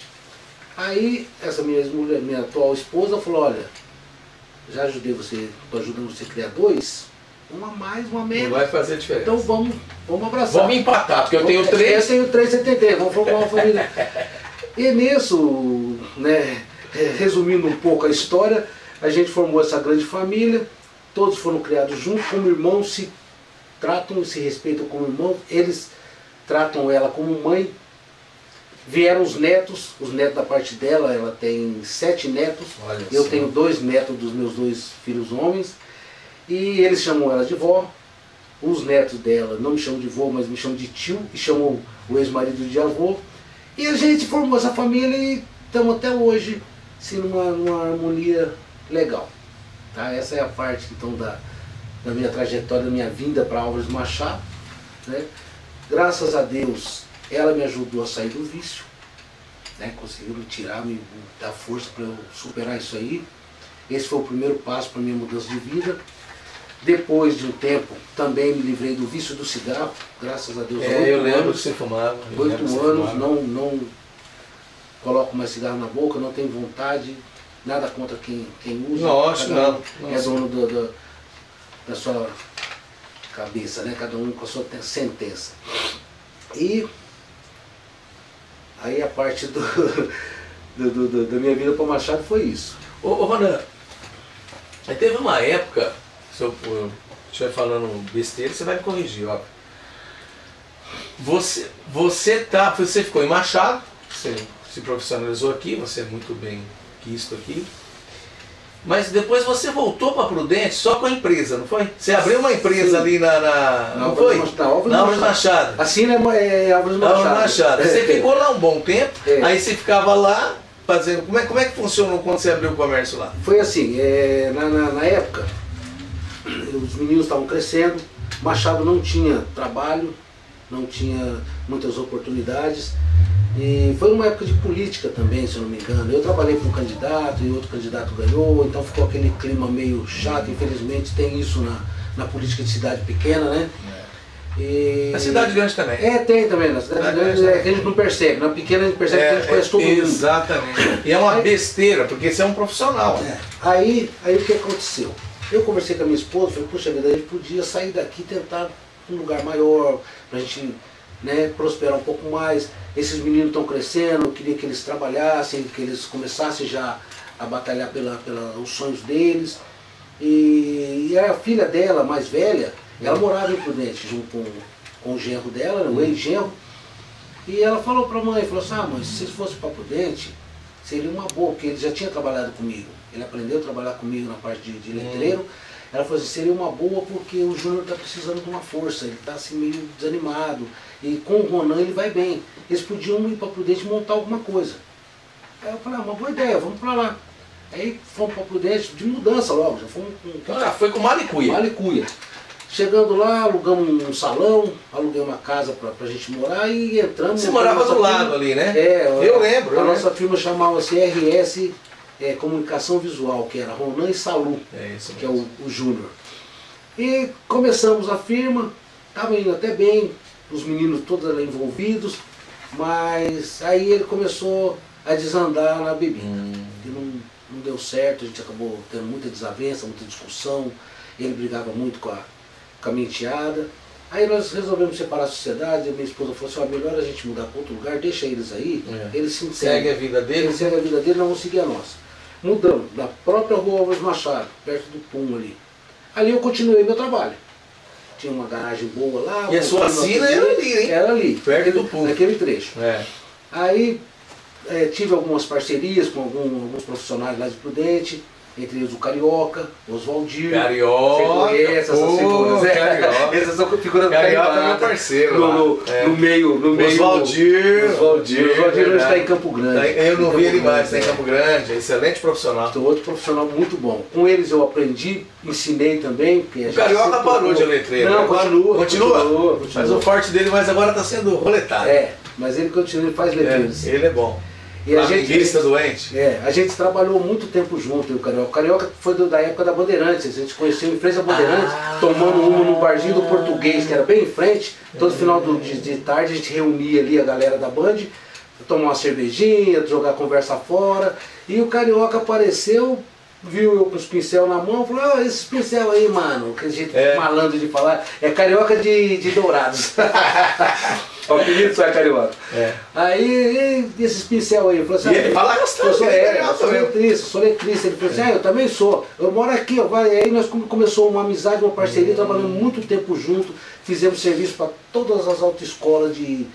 Aí essa minha atual esposa falou, olha, já ajudei você, estou ajudando você a criar 2, uma mais, uma menos. Não vai fazer diferença. Então vamos abraçar. Vamos empatar, porque eu tenho 3. Eu tenho 3, você tem 3, vamos formar uma família. E nisso, né, resumindo um pouco a história, a gente formou essa grande família, todos foram criados juntos, como irmãos, se tratam e se respeitam como irmãos, eles tratam ela como mãe. Vieram os netos da parte dela, ela tem 7 netos, eu tenho 2 netos dos meus 2 filhos homens, e eles chamam ela de vó. Os netos dela não me chamam de vó, mas me chamam de tio, e chamam o ex-marido de avô. E a gente formou essa família e estamos até hoje assim, numa harmonia legal. Tá? Essa é a parte então da minha trajetória, da minha vinda para Álvares Machado. Né? Graças a Deus, ela me ajudou a sair do vício, né? Conseguiu me tirar, me dar força para eu superar isso aí. Esse foi o primeiro passo para a minha mudança de vida. Depois de um tempo, também me livrei do vício do cigarro, graças a Deus. Eu lembro que você fumava. 8 anos, não coloco mais cigarro na boca, não tenho vontade, nada contra quem usa. Nossa, não. É dono da sua cabeça, né? Cada um com a sua sentença. E aí a parte da minha vida para o Machado foi isso. Ô Ronan, aí teve uma época, se eu estiver falando besteira, você vai me corrigir, ó. Você ficou em Machado, você se profissionalizou aqui, você é muito bem quisto aqui. Mas depois você voltou para Prudente só com a empresa, não foi? Você abriu uma empresa ali não foi? Na Álvares Machado. Assim, né? Álvares Machado. Você ficou lá um bom tempo, aí você ficava lá fazendo... Como é que funcionou quando você abriu o comércio lá? Foi assim, na época, os meninos estavam crescendo, Machado não tinha trabalho, não tinha muitas oportunidades. E foi uma época de política também, se eu não me engano. Eu trabalhei com um candidato e outro candidato ganhou, então ficou aquele clima meio chato. Infelizmente tem isso na política de cidade pequena, né? Na cidade grande também. Tem também. Na cidade grande a gente não percebe. Na pequena a gente percebe que a gente conhece todo mundo. Exatamente. E é uma besteira, porque você é um profissional. Aí o que aconteceu? Eu conversei com a minha esposa, falei, puxa vida, a gente podia sair daqui e tentar um lugar maior, pra gente, né, prosperar um pouco mais. Esses meninos estão crescendo, eu queria que eles trabalhassem, que eles começassem já a batalhar pelos sonhos deles. E a filha dela, mais velha, ela morava em Prudente, junto com o genro dela, o ex-genro. E ela falou para a mãe, falou assim, mãe, se vocês fossem para Prudente, seria uma boa, porque ele já tinha trabalhado comigo. Ele aprendeu a trabalhar comigo na parte de letreiro. Ela falou assim, seria uma boa porque o Júnior está precisando de uma força, ele está assim meio desanimado. E com o Ronan ele vai bem. Eles podiam ir para Prudente e montar alguma coisa. Aí eu falei, uma boa ideia, vamos para lá. Aí fomos para Prudente, de mudança logo, já fomos com... foi com Malicuia. Malicuia. Chegando lá, alugamos um salão, aluguei uma casa para a gente morar e entramos... Você morava do lado ali, né? Eu lembro. A nossa firma chamava-se RS Comunicação Visual, que era Ronan e Salu, que é o Júnior. E começamos a firma, estava indo até bem, os meninos todos ali envolvidos, mas aí ele começou a desandar na bebida. E não deu certo, a gente acabou tendo muita desavença, muita discussão, ele brigava muito com a minha enteada. Aí nós resolvemos separar a sociedade, a minha esposa falou assim, melhor a gente mudar para outro lugar, deixa eles aí, eles se entendem. Segue a vida deles. Eles seguem a vida deles, nós vamos seguir a nossa. Mudamos, na própria rua Álvares Machado, perto do Pum ali. Ali eu continuei meu trabalho. Tinha uma garagem boa lá. E a sua sina era ali, hein? Era ali, perto do Pum. naquele trecho. Aí tive algumas parcerias com alguns profissionais lá de Prudente. entre eles o Carioca, o Oswaldir. Carioca! Você conhece essas figuras, né? Carioca! Essas são figuras Carioca é meu parceiro no meio. Oswaldir hoje está em Campo Grande. Eu não vi ele mais, está em Campo Grande, excelente profissional. Então, outro profissional muito bom. Com eles eu aprendi, ensinei também. O Carioca parou de letreiro. Não, né? Continua? Mas o forte dele, mas agora está sendo roletado. Mas ele continua, ele faz letreiros. Ele é bom. E a gente doente. A gente trabalhou muito tempo junto, o Carioca. O Carioca foi da época da Bandeirantes, a gente conheceu em frente à Bandeirantes, tomando uma no barzinho do Português, que era bem em frente. Todo final de tarde a gente reunia ali a galera da Band, tomar uma cervejinha, jogar conversa fora. E o Carioca apareceu, viu eu com os pincel na mão, falou: esses pincel aí, mano, que a gente malandro de falar, é Carioca de Dourados. O apelido só é Carioca. Aí, esses pincel aí, falou assim: e ele fala bastante, sou letrista. Ele falou assim: eu também sou, eu moro aqui. E aí nós começou uma amizade, uma parceria, trabalhando muito tempo junto, fizemos serviço para todas as autoescolas de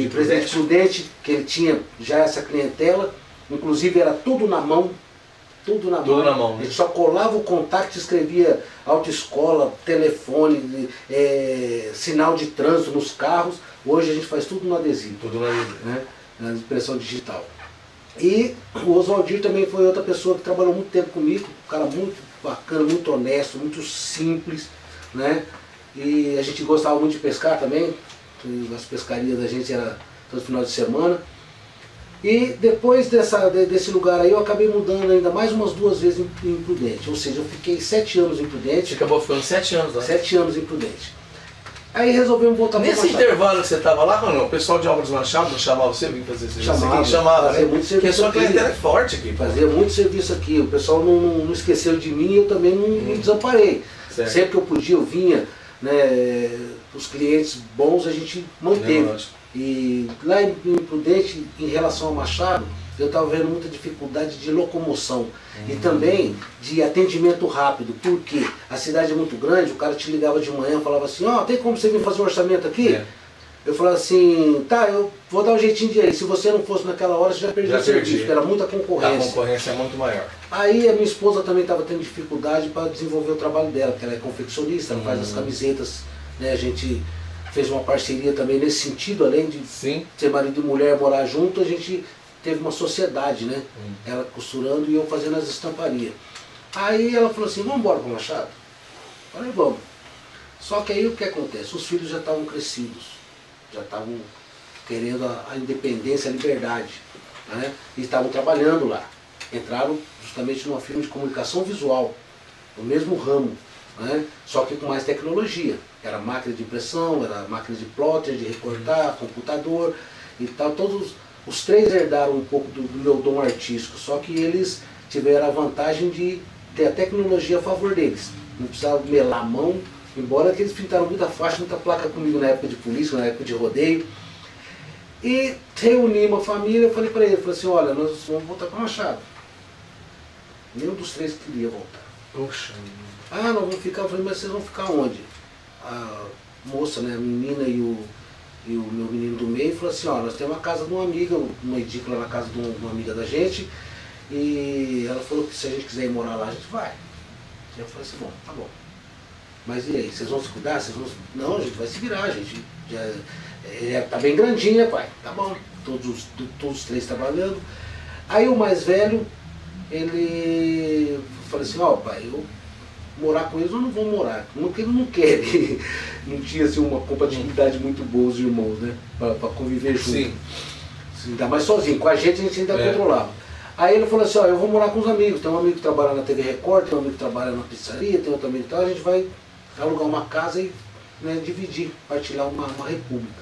Presidente Prudente, que ele tinha já essa clientela, inclusive era tudo na mão. Tudo na mão. A gente só colava o contato, escrevia autoescola, telefone, sinal de trânsito nos carros. Hoje a gente faz tudo no adesivo. Né? Na impressão digital. E o Oswaldir também foi outra pessoa que trabalhou muito tempo comigo, um cara muito bacana, muito honesto, muito simples, né? E a gente gostava muito de pescar também. As pescarias da gente era todo final de semana. E depois desse lugar aí eu acabei mudando ainda mais umas 2 vezes em Prudente. Ou seja, eu fiquei 7 anos em Prudente. Você acabou ficando 7 anos lá? 7 anos em Prudente. Aí resolvemos voltar para Nesse intervalo que você estava lá, não? O pessoal de Obras Machado não chamava você vir fazer serviço aqui? Chamava, fazia muito serviço. Porque a sua clientela é forte aqui. Fazia muito serviço aqui. O pessoal não esqueceu de mim e eu também não me desamparei. Certo. Sempre que eu podia, eu vinha. Né, os clientes bons a gente manteve. E lá em Prudente, em relação ao Machado, eu estava vendo muita dificuldade de locomoção e também de atendimento rápido, porque a cidade é muito grande, o cara te ligava de manhã e falava assim: tem como você vir fazer um orçamento aqui? Eu falava assim: tá, eu vou dar um jeitinho de ir. Se você não fosse naquela hora, você já perdia o serviço, porque era muita concorrência. A concorrência é muito maior. Aí a minha esposa também estava tendo dificuldade para desenvolver o trabalho dela, porque ela é confeccionista, ela faz as camisetas, né? A gente fez uma parceria também nesse sentido, além de ser marido e mulher, morar junto, a gente teve uma sociedade, né? Ela costurando e eu fazendo as estamparias. Aí ela falou assim: vamos embora para o Machado? Eu falei: vamos. Só que aí o que acontece? Os filhos já estavam crescidos, já estavam querendo a independência, a liberdade, né? E estavam trabalhando lá. Entraram justamente numa firma de comunicação visual, no mesmo ramo, né? Só que com mais tecnologia. Era máquina de impressão, era máquina de plotter, de recortar, computador e tal. Todos os 3 herdaram um pouco do meu dom artístico, só que eles tiveram a vantagem de ter a tecnologia a favor deles. Não precisava melar a mão, embora que eles pintaram muita faixa, muita placa comigo na época de polícia, na época de rodeio. E reuni uma família, eu falei para ele, falei assim: olha, nós vamos voltar para Machado. Nenhum dos 3 queria voltar. Poxa. Nós vamos ficar. Eu falei: mas vocês vão ficar onde? A moça, né, a menina e o meu menino do meio falou assim: nós temos uma casa de uma amiga, uma edícula na casa de uma amiga da gente, e ela falou que se a gente quiser ir morar lá, a gente vai. E eu falei assim: bom, tá bom. Mas e aí, vocês vão se cuidar? Não, a gente vai se virar, a gente já tá bem grandinho, né, pai? Tá bom, todos os 3 trabalhando. Aí o mais velho, ele falou assim: pai, eu morar com eles, eu não vou morar, porque ele não quer. Não tinha assim, uma compatibilidade muito boa os irmãos, né? Para conviver junto. Sim. Ainda mais sozinho, com a gente ainda controlava. Aí ele falou assim: eu vou morar com os amigos, tem um amigo que trabalha na TV Record, tem um amigo que trabalha na pizzaria, tem outro amigo que tal, a gente vai alugar uma casa e, né, dividir, partilhar uma república.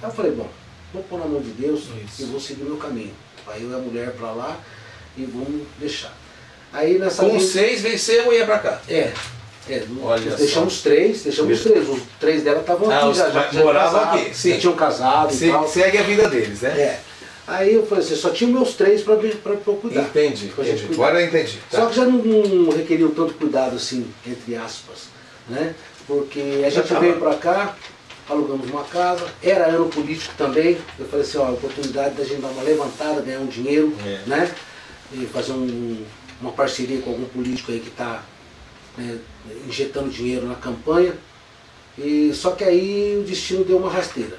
Aí eu falei: bom, vou pôr na mão de Deus e vou seguir meu caminho. Aí eu e a mulher para lá e vamos deixar. Aí nessa com 6 venceu e ia pra cá. Nós deixamos 3, os 3 dela estavam aqui, já moravam aqui, já tinham casado e tal. Segue a vida deles, né? Aí eu falei assim: só tinha meus 3 para eu cuidar. Entendi. Agora eu entendi. Tá. Só que já não requeriam tanto cuidado assim, entre aspas, né? Porque a gente veio para cá, alugamos uma casa, era ano político também. Eu falei assim: a oportunidade da gente dar uma levantada, ganhar um dinheiro, né? E fazer uma parceria com algum político aí que está injetando dinheiro na campanha. Só que aí o destino deu uma rasteira.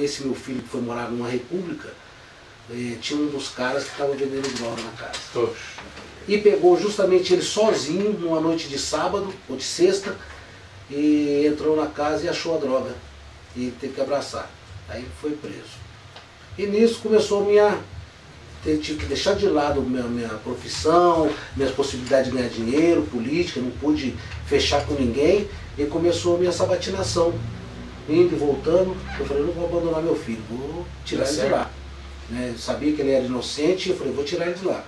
Esse meu filho que foi morar numa república, tinha um dos caras que estava vendendo droga na casa. Oxe. E pegou justamente ele sozinho, numa noite de sábado ou de sexta, e entrou na casa e achou a droga. E ele teve que abraçar. Aí foi preso. E nisso começou tive que deixar de lado minha profissão, minhas possibilidades de ganhar dinheiro, política, não pude fechar com ninguém, e começou a minha sabatinação. Indo e voltando, eu falei, eu não vou abandonar meu filho, vou tirar ele de lá. Eu sabia que ele era inocente, eu falei, vou tirar ele de lá.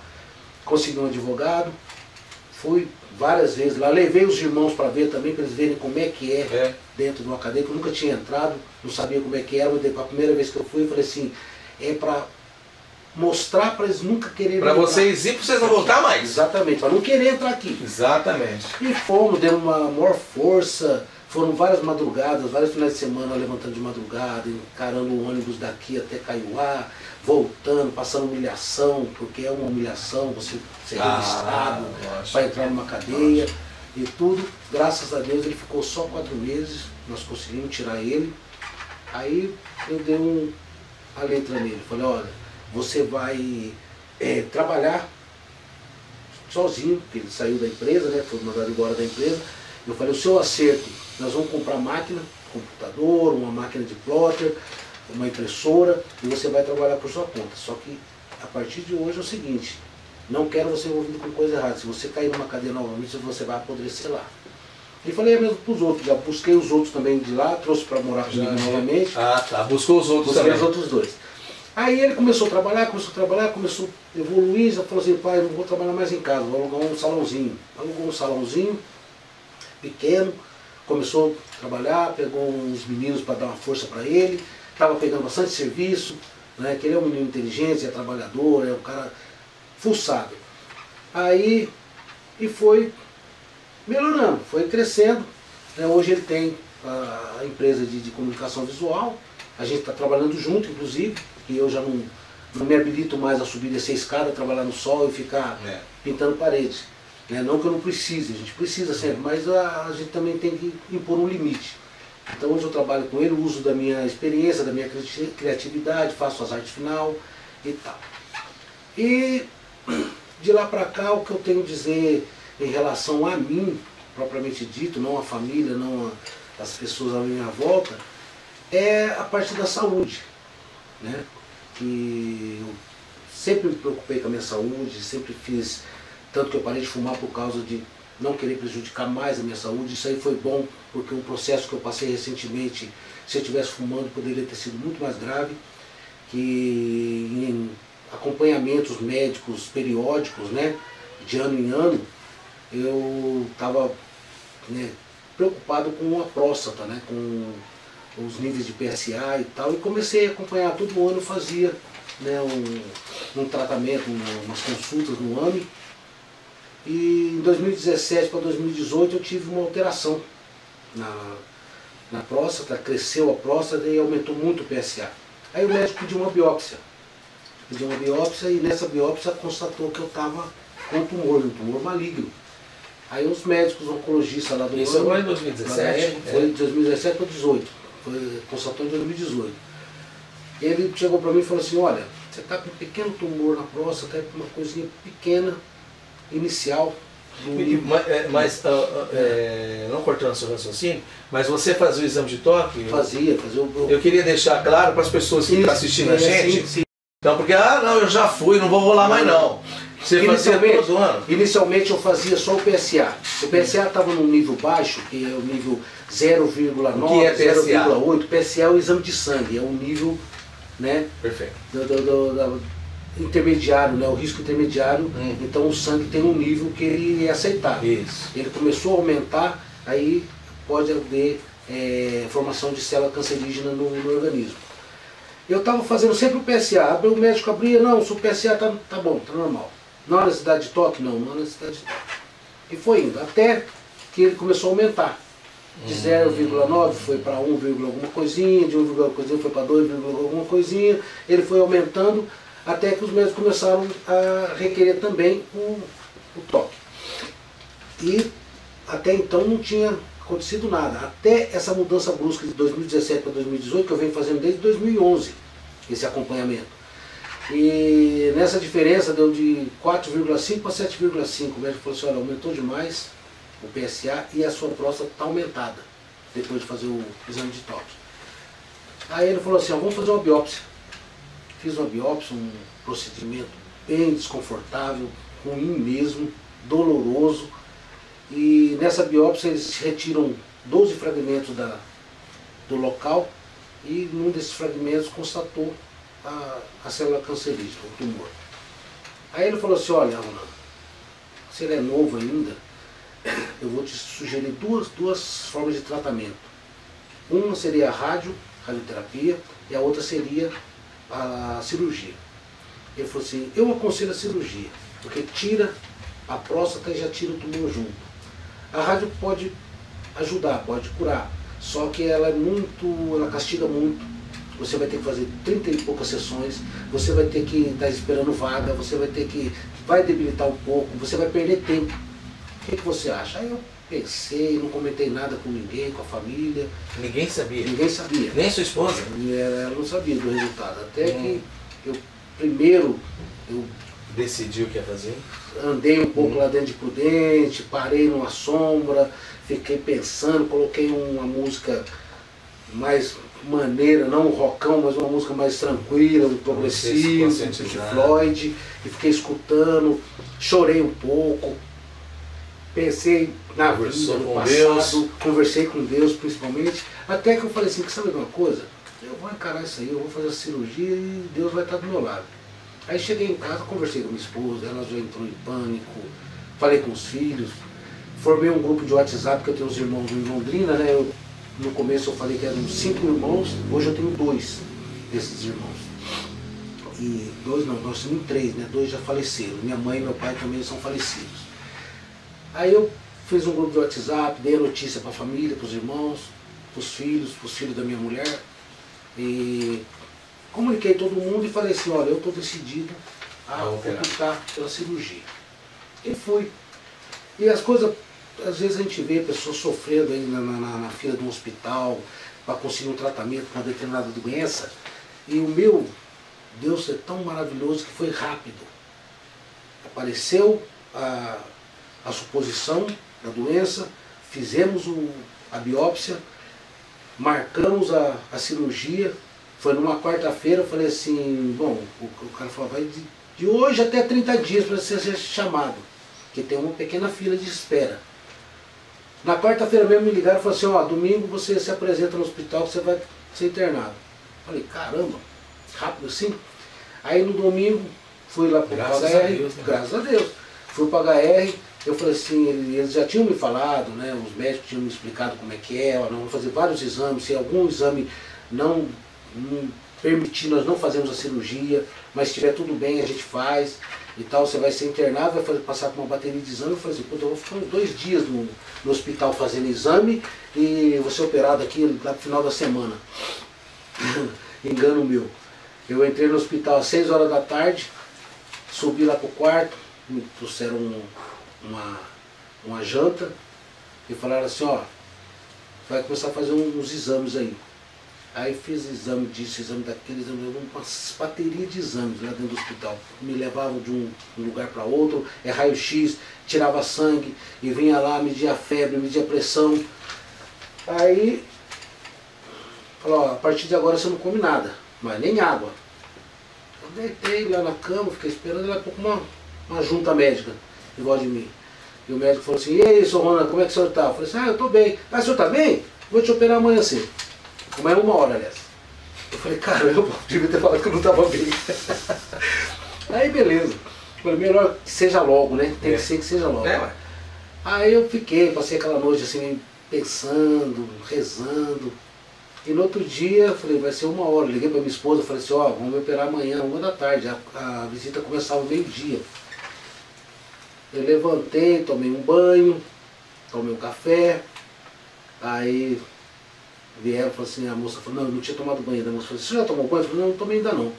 Consegui um advogado, fui várias vezes lá, levei os irmãos para ver também, para eles verem como é que é dentro de uma cadeia, que eu nunca tinha entrado, não sabia como é que era, mas a primeira vez que eu fui, eu falei assim, é para mostrar para eles nunca quererem entrar. Para vocês ir, para vocês não voltar mais. Exatamente, para não querer entrar aqui. Exatamente. E fomos, demos uma maior força, foram várias madrugadas, vários finais de semana levantando de madrugada, encarando o ônibus daqui até Caiuá, voltando, passando humilhação, porque é uma humilhação você ser registrado para entrar numa cadeia e tudo. Graças a Deus ele ficou só 4 meses, nós conseguimos tirar ele. Aí eu dei a letra nele, falei, olha, você vai trabalhar sozinho, porque ele saiu da empresa, foi mandado embora da empresa. Eu falei, o seu acerto, nós vamos comprar máquina, computador, uma máquina de plotter, uma impressora, e você vai trabalhar por sua conta. Só que a partir de hoje é o seguinte, não quero você envolvido com coisa errada. Se você cair numa cadeia novamente, você vai apodrecer lá. E falei mesmo para os outros, já busquei os outros também de lá, trouxe para morar comigo novamente. Ah, tá, buscou os outros também. Busquei os outros 2. Aí ele começou a trabalhar, começou a evoluir, já falou assim, pai, eu não vou trabalhar mais em casa, vou alugar um salãozinho. Alugou um salãozinho pequeno, começou a trabalhar, pegou uns meninos para dar uma força para ele, estava pegando bastante serviço, que ele é um menino inteligente, é trabalhador, é um cara fuçado. Aí, e foi melhorando, foi crescendo. Hoje ele tem a empresa de comunicação visual, a gente está trabalhando junto, inclusive, que eu já não me habilito mais a subir e descer a escada, trabalhar no sol e ficar pintando paredes. Não que eu não precise, a gente precisa sempre, mas a gente também tem que impor um limite. Então hoje eu trabalho com ele, uso da minha experiência, da minha criatividade, faço as artes final e tal. E de lá para cá o que eu tenho a dizer em relação a mim, propriamente dito, não a família, não as pessoas à minha volta, é a parte da saúde. Que eu sempre me preocupei com a minha saúde, sempre fiz, tanto que eu parei de fumar por causa de não querer prejudicar mais a minha saúde. Isso aí foi bom, porque um processo que eu passei recentemente, se eu estivesse fumando, poderia ter sido muito mais grave, que em acompanhamentos médicos periódicos, de ano em ano, eu estava preocupado com a próstata, com os níveis de PSA e tal, e comecei a acompanhar, todo ano fazia um tratamento, umas consultas no ano. E em 2017 para 2018 eu tive uma alteração na próstata, cresceu a próstata e aumentou muito o PSA. Aí o médico pediu uma biópsia. E nessa biópsia constatou que eu estava com um tumor maligno. Aí os médicos oncologistas lá do Isso agora em 2017? Foi de 2017 para 2018. Constatou em 2018. Ele chegou para mim e falou assim, olha, você está com um pequeno tumor na próstata, uma coisinha pequena, inicial. Mas não cortando seu raciocínio, mas você fazia o exame de toque? Fazia eu queria deixar claro para as pessoas que estão assistindo a gente. Sim. Então, porque, não, eu já fui, não vou rolar mais não. Você fazia todo ano? Inicialmente eu fazia só o PSA. O PSA estava num nível baixo, que é o nível 0,9, 0,8. PSA é o exame de sangue, é um nível, Perfeito. Intermediário, o risco intermediário. Então o sangue tem um nível que ele é aceitável. Isso. Ele começou a aumentar, aí pode haver formação de célula cancerígena no organismo. Eu estava fazendo sempre o PSA, o médico abria, não, se o PSA tá bom, tá normal. Não há necessidade de toque? Não há necessidade de toque. E foi indo, até que ele começou a aumentar. De 0,9 foi para 1, alguma coisinha, de 1, alguma coisinha foi para 2, alguma coisinha, ele foi aumentando, Até que os médicos começaram a requerer também o toque. E até então não tinha acontecido nada. Até essa mudança brusca de 2017 para 2018, que eu venho fazendo desde 2011, esse acompanhamento. E nessa diferença deu de 4,5 para 7,5. O médico falou assim, olha, aumentou demais o PSA e a sua próstata está aumentada, depois de fazer o exame de toque. Aí ele falou assim, ó, vamos fazer uma biópsia. Fiz uma biópsia, um procedimento bem desconfortável, ruim mesmo, doloroso. E nessa biópsia eles retiram 12 fragmentos do local e num desses fragmentos constatou a célula cancerígena, o tumor. Aí ele falou assim, olha, Ronaldo, se ele é novo ainda, eu vou te sugerir duas formas de tratamento. Uma seria a radioterapia e a outra seria a cirurgia. Ele falou assim, eu aconselho a cirurgia, porque tira a próstata e já tira o tumor junto. A rádio pode ajudar, pode curar, só que ela castiga muito. Você vai ter que fazer 30 e poucas sessões, você vai ter que estar esperando vaga, você vai debilitar um pouco, você vai perder tempo. O que você acha? Aí eu pensei, não comentei nada com ninguém, com a família. Ninguém sabia? Ninguém sabia. Nem sua esposa? Ela não sabia do resultado. Até que eu decidiu o que ia fazer? Andei um pouco lá dentro de Prudente, parei numa sombra, fiquei pensando, coloquei uma música mais maneira, não um rockão, mas uma música mais tranquila, um progressivo, de Floyd, e fiquei escutando, chorei um pouco, pensei na vida, no passado, conversei com Deus principalmente, até que eu falei assim, que sabe de uma coisa? Eu vou encarar isso aí, eu vou fazer a cirurgia e Deus vai estar do meu lado. Aí cheguei em casa, conversei com minha esposa, ela já entrou em pânico, falei com os filhos, formei um grupo de WhatsApp, que eu tenho os irmãos em Londrina, né? No começo eu falei que eram 5 irmãos, hoje eu tenho 2 desses irmãos. E 2 não, nós somos 3, né? 2 já faleceram, minha mãe e meu pai também são falecidos. Aí eu fiz um grupo de WhatsApp, dei a notícia para a família, para os irmãos, para os filhos da minha mulher, e comuniquei todo mundo e falei assim, olha, eu estou decidido a optar pela cirurgia. E fui. E as coisas, às vezes a gente vê pessoas sofrendo aí na fila de um hospital para conseguir um tratamento para uma determinada doença. E o meu Deus é tão maravilhoso que foi rápido. Apareceu a suposição da doença, fizemos a biópsia, marcamos a cirurgia. Foi numa quarta-feira, eu falei assim, bom, o cara falou, vai de hoje até 30 dias para você ser chamado, que tem uma pequena fila de espera. Na quarta-feira mesmo me ligaram e falaram assim, ó, domingo você se apresenta no hospital que você vai ser internado. Eu falei, caramba, rápido assim? Aí no domingo fui lá para o HR, graças a Deus, fui para o HR, eu falei assim, eles já tinham me falado, né, os médicos tinham me explicado como é que é, nós vamos fazer vários exames, se algum exame não permitir, nós não fazemos a cirurgia, mas se estiver tudo bem a gente faz e tal, você vai ser internado, vai passar por uma bateria de exame. Eu falei assim, puta, eu vou ficar uns 2 dias no hospital fazendo exame e vou ser operado aqui lá no final da semana. Engano meu. Eu entrei no hospital às 6 horas da tarde, subi lá pro quarto, me trouxeram uma janta e falaram assim, ó, vai começar a fazer uns exames aí. Aí fiz exame disso, exame daquele, uma bateria de exames lá dentro do hospital. Me levavam de um lugar para outro, raio-x, tirava sangue, e vinha lá, media a febre, media a pressão. Aí, falou, ó, a partir de agora você não come nada, mas nem água. Eu deitei lá na cama, fiquei esperando, daqui a pouco uma junta médica, igual de mim. E o médico falou assim, e aí, seu Ronaldo, como é que o senhor está? Eu falei assim, eu estou bem. Ah, o senhor está bem? Vou te operar amanhã cedo. Amanhã 1h, aliás. Eu falei, caramba, devia ter falado que eu não estava bem. Aí beleza. Falei, melhor que seja logo, né? Tem que ser que seja logo. Aí eu passei aquela noite assim, pensando, rezando. E no outro dia, falei, vai ser 1h. Liguei para minha esposa, falei assim, ó, vamos me operar amanhã, 1h da tarde. A visita começava ao meio-dia. Eu levantei, tomei um banho, tomei um café. Aí vieram e falaram assim, a moça falou, não, eu não tinha tomado banho ainda. A moça falou, você já tomou banho? Eu falei, não tomei ainda não.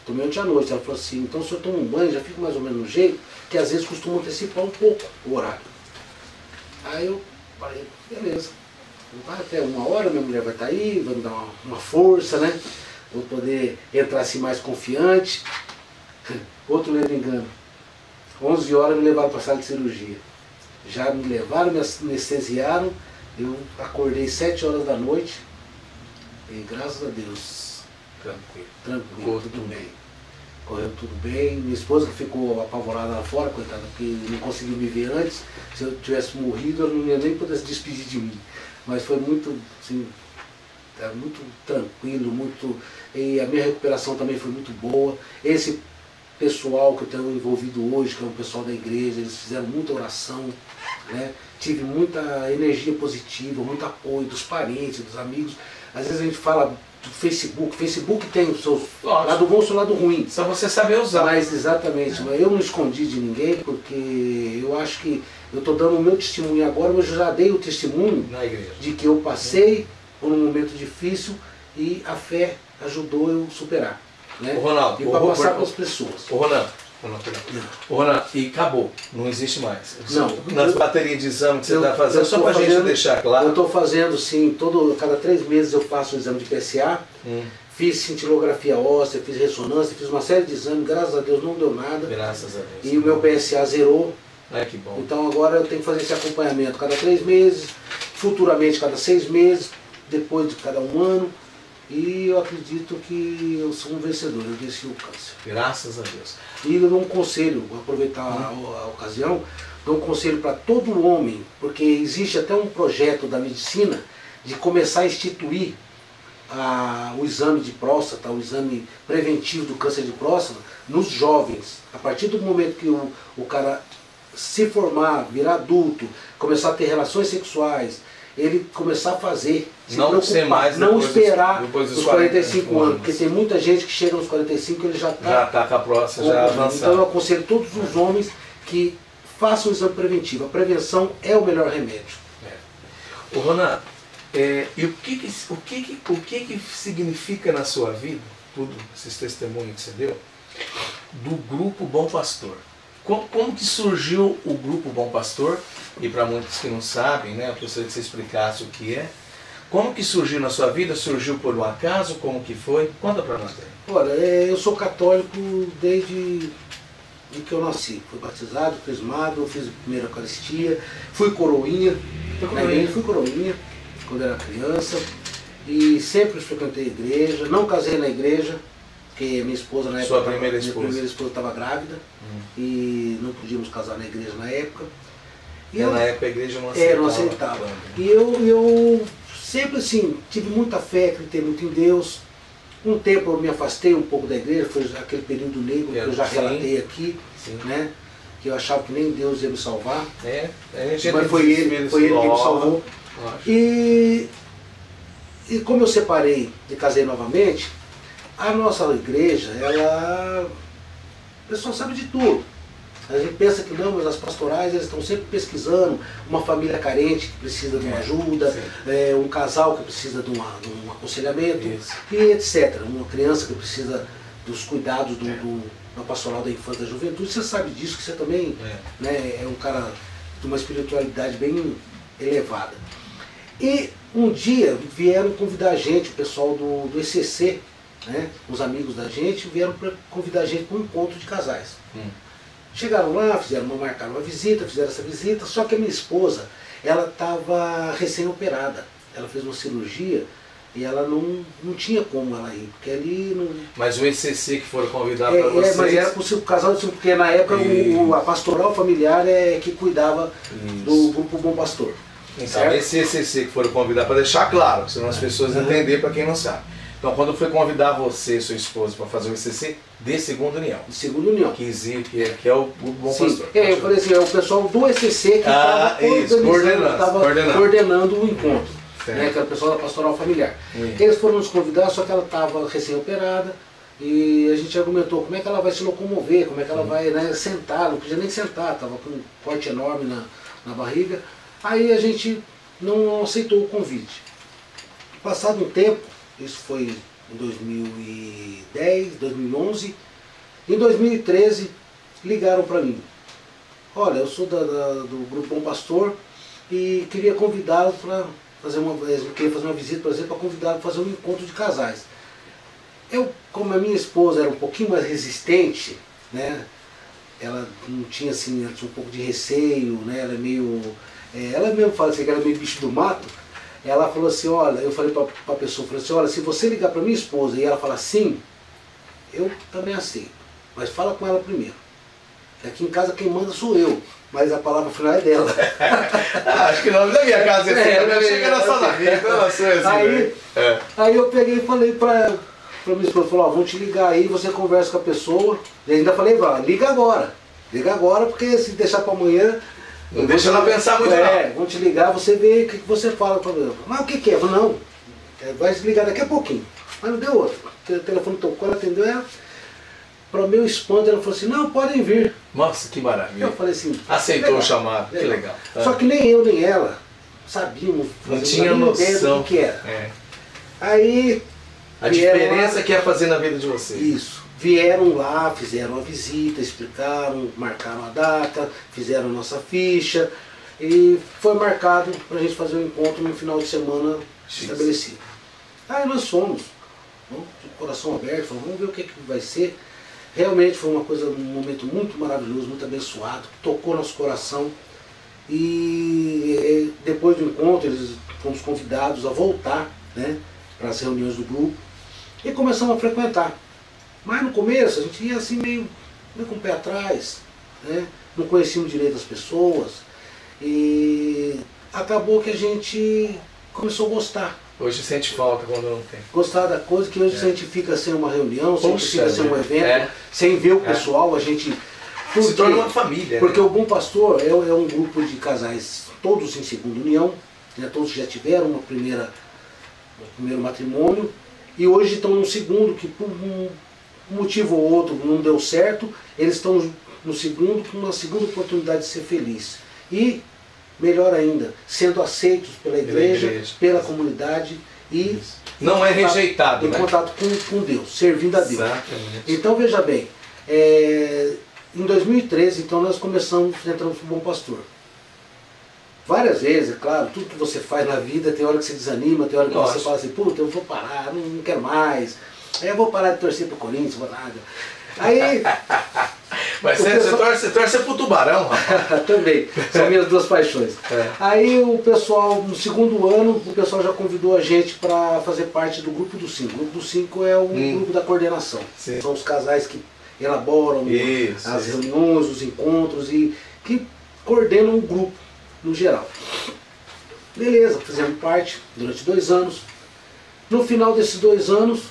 tomei ontem à noite. Ela falou assim, então o senhor toma um banho, já fica mais ou menos no jeito, que às vezes costuma antecipar um pouco o horário. Aí eu falei, beleza. Vai até 1h, minha mulher vai estar aí, vai me dar uma força, né? Vou poder entrar assim mais confiante. Outro lendo engano. 11 horas me levaram para a sala de cirurgia. Já me levaram, me anestesiaram. Eu acordei 7 horas da noite. E graças a Deus, tranquilo, tudo bem. Correu tudo bem. Minha esposa que ficou apavorada lá fora, coitada, porque não conseguiu me ver antes. Se eu tivesse morrido, eu não ia nem poder se despedir de mim. Mas foi muito, assim, muito tranquilo, muito. E a minha recuperação também foi muito boa. Esse pessoal que eu tenho envolvido hoje, que é o pessoal da igreja, eles fizeram muita oração, né? Tive muita energia positiva, muito apoio dos parentes, dos amigos. Às vezes a gente fala do Facebook, Facebook tem o seu lado bom e o seu lado ruim. Só você saber usar. Mas exatamente, mas eu não escondi de ninguém, porque eu acho que eu estou dando o meu testemunho agora, mas eu já dei o testemunho na igreja de que eu passei por um momento difícil e a fé ajudou eu superar. Né? O Ronaldo, e para passar para as pessoas. O Ronan, e acabou, não existe mais. Não. Nas baterias de exame que você está fazendo, só para a gente deixar claro. Eu estou fazendo, sim, cada 3 meses eu faço um exame de PSA, fiz cintilografia óssea, fiz ressonância, fiz uma série de exames, graças a Deus não deu nada. Graças a Deus. E o meu PSA zerou. Que bom. Então agora eu tenho que fazer esse acompanhamento cada 3 meses, futuramente cada 6 meses, depois de cada 1 ano. E eu acredito que eu sou um vencedor, eu venci o câncer. Graças a Deus. E eu dou um conselho, vou aproveitar a ocasião, dou um conselho para todo homem, porque existe até um projeto da medicina de começar a instituir o exame de próstata, o exame preventivo do câncer de próstata nos jovens. A partir do momento que o cara se formar, virar adulto, começar a ter relações sexuais, ele começar a fazer, não ser mais não esperar depois dos os 45 anos, porque tem muita gente que chega nos 45 e ele já está com a próstata já avançada. Então eu aconselho todos os homens que façam o exame preventivo. A prevenção é o melhor remédio. Ô Ronan, e o que significa na sua vida, tudo esses testemunhos que você deu, do Grupo Bom Pastor? Como que surgiu o Grupo Bom Pastor? E para muitos que não sabem, né, eu gostaria que você explicasse o que é. Como que surgiu na sua vida? Surgiu por um acaso? Como que foi? Conta para nós aí. Olha, eu sou católico desde que eu nasci. Fui batizado, crismado, fiz a primeira Eucaristia, fui coroinha. Fui coroinha quando era criança. E sempre frequentei a igreja. Não casei na igreja, porque minha esposa na época... Sua primeira esposa? Minha primeira esposa estava grávida. E não podíamos casar na igreja na época. E na época a igreja não aceitava. Não aceitava. E eu sempre assim, tive muita fé, acreditei muito em Deus. Um tempo eu me afastei um pouco da igreja, foi aquele período negro que eu já relatei aqui, né? Que eu achava que nem Deus ia me salvar. Mas foi ele que me salvou. E como eu separei e casei novamente, a nossa igreja, o pessoal sabe de tudo. A gente pensa que não, mas as pastorais eles estão sempre pesquisando uma família carente que precisa de uma ajuda, um casal que precisa de um aconselhamento, e etc. Uma criança que precisa dos cuidados da pastoral da infância e da juventude. Você sabe disso, que você também é um cara de uma espiritualidade bem elevada. E um dia vieram convidar a gente, o pessoal do ECC, né, os amigos da gente, vieram para convidar a gente para um encontro de casais. Chegaram lá, marcaram uma visita, fizeram essa visita, só que a minha esposa, ela estava recém-operada. Ela fez uma cirurgia e ela não tinha como ela ir, porque ali não... Mas o ECC que foram convidar para vocês... mas era possível o casal, porque na época a pastoral familiar é que cuidava do Grupo Bom Pastor. Então, certo? Esse ECC que foram convidar, para deixar claro, senão as pessoas entenderem para quem não sabe. Então, quando foi convidar você e sua esposa para fazer o ECC, de segunda união. De segunda união. Que é o Bom Pastor. Eu falei assim, é o pessoal do ECC que estava coordenando o encontro. Né, que era o pessoal da pastoral familiar. Eles foram nos convidar, só que ela estava recém-operada. E a gente argumentou como é que ela vai se locomover, como é que ela vai sentar, não podia nem sentar, estava com um corte enorme na barriga. Aí a gente não aceitou o convite. Passado um tempo, isso foi em 2010, 2011. Em 2013 ligaram para mim. Olha, eu sou do Grupo Bom Pastor e queria convidá-lo para fazer uma visita para você, para convidá-lo para fazer um encontro de casais. Eu, como a minha esposa era um pouquinho mais resistente, né? Ela não tinha assim, ela tinha um pouco de receio, né? Ela é meio, ela mesmo fala assim que ela é meio bicho do mato. Ela falou assim, olha, eu falei para a pessoa, falei assim, olha, se você ligar para minha esposa e ela falar sim, eu também aceito, mas fala com ela primeiro. Aqui em casa quem manda sou eu, mas a palavra final é dela. Acho que o nome da minha casa chega na sua vida, aí eu peguei e falei para minha esposa, falou, ó, vamos te ligar aí, você conversa com a pessoa. E ainda falei, liga agora, porque se deixar para amanhã... Não deixa ela pensar muito não. Vão te ligar, você vê o que você fala para ela. Mas o que é? Eu falei, não, vai se ligar daqui a pouquinho. Mas não deu outro. O telefone tocou, ela atendeu ela. Para o meu espanto, ela falou assim, não, podem vir. Nossa, que maravilha. Eu falei assim... Aceitou legal, o chamado, que legal. Só que nem eu, nem ela sabíamos. Não tinha noção do que era. Aí... A diferença que ia fazer na vida de vocês. Isso. Vieram lá, fizeram a visita, explicaram, marcaram a data, fizeram a nossa ficha e foi marcado para a gente fazer um encontro no final de semana estabelecido. Aí nós fomos, com o coração aberto, falamos, vamos ver o que vai ser. Realmente foi uma coisa, um momento muito maravilhoso, muito abençoado, tocou nosso coração e depois do encontro eles fomos convidados a voltar, né, para as reuniões do grupo e começamos a frequentar. Mas no começo a gente ia assim meio com o pé atrás, né? Não conhecíamos direito as pessoas e acabou que a gente começou a gostar. Hoje sente falta quando não tem. Gostar da coisa que hoje a gente fica sem uma reunião, sem fica sem um evento, sem ver o pessoal, a gente... Se torna uma família. Porque o Bom Pastor é um grupo de casais, todos em segunda união, né? Todos já tiveram um primeiro matrimônio e hoje estão no segundo, que por um motivo ou outro não deu certo, eles estão no segundo, com uma segunda oportunidade de ser feliz. E, melhor ainda, sendo aceitos pela igreja, pela comunidade e não é rejeitado, em contato com Deus, servindo a Deus. Exatamente. Então veja bem, em 2013 então nós entramos no Bom Pastor. Várias vezes, é claro, tudo que você faz na vida, tem hora que você desanima, tem hora que você fala assim, puta, eu vou parar, não quero mais. Aí eu vou parar de torcer pro Corinthians, vou nada. Aí... Mas você torce pro Tubarão, rapaz. Também, são minhas duas paixões. Aí o pessoal, no segundo ano, o pessoal já convidou a gente para fazer parte do Grupo dos Cinco. O Grupo dos Cinco é o grupo da coordenação. Sim. São os casais que elaboram as reuniões, os encontros e que coordenam o grupo no geral. Beleza, fizemos parte durante 2 anos. No final desses 2 anos,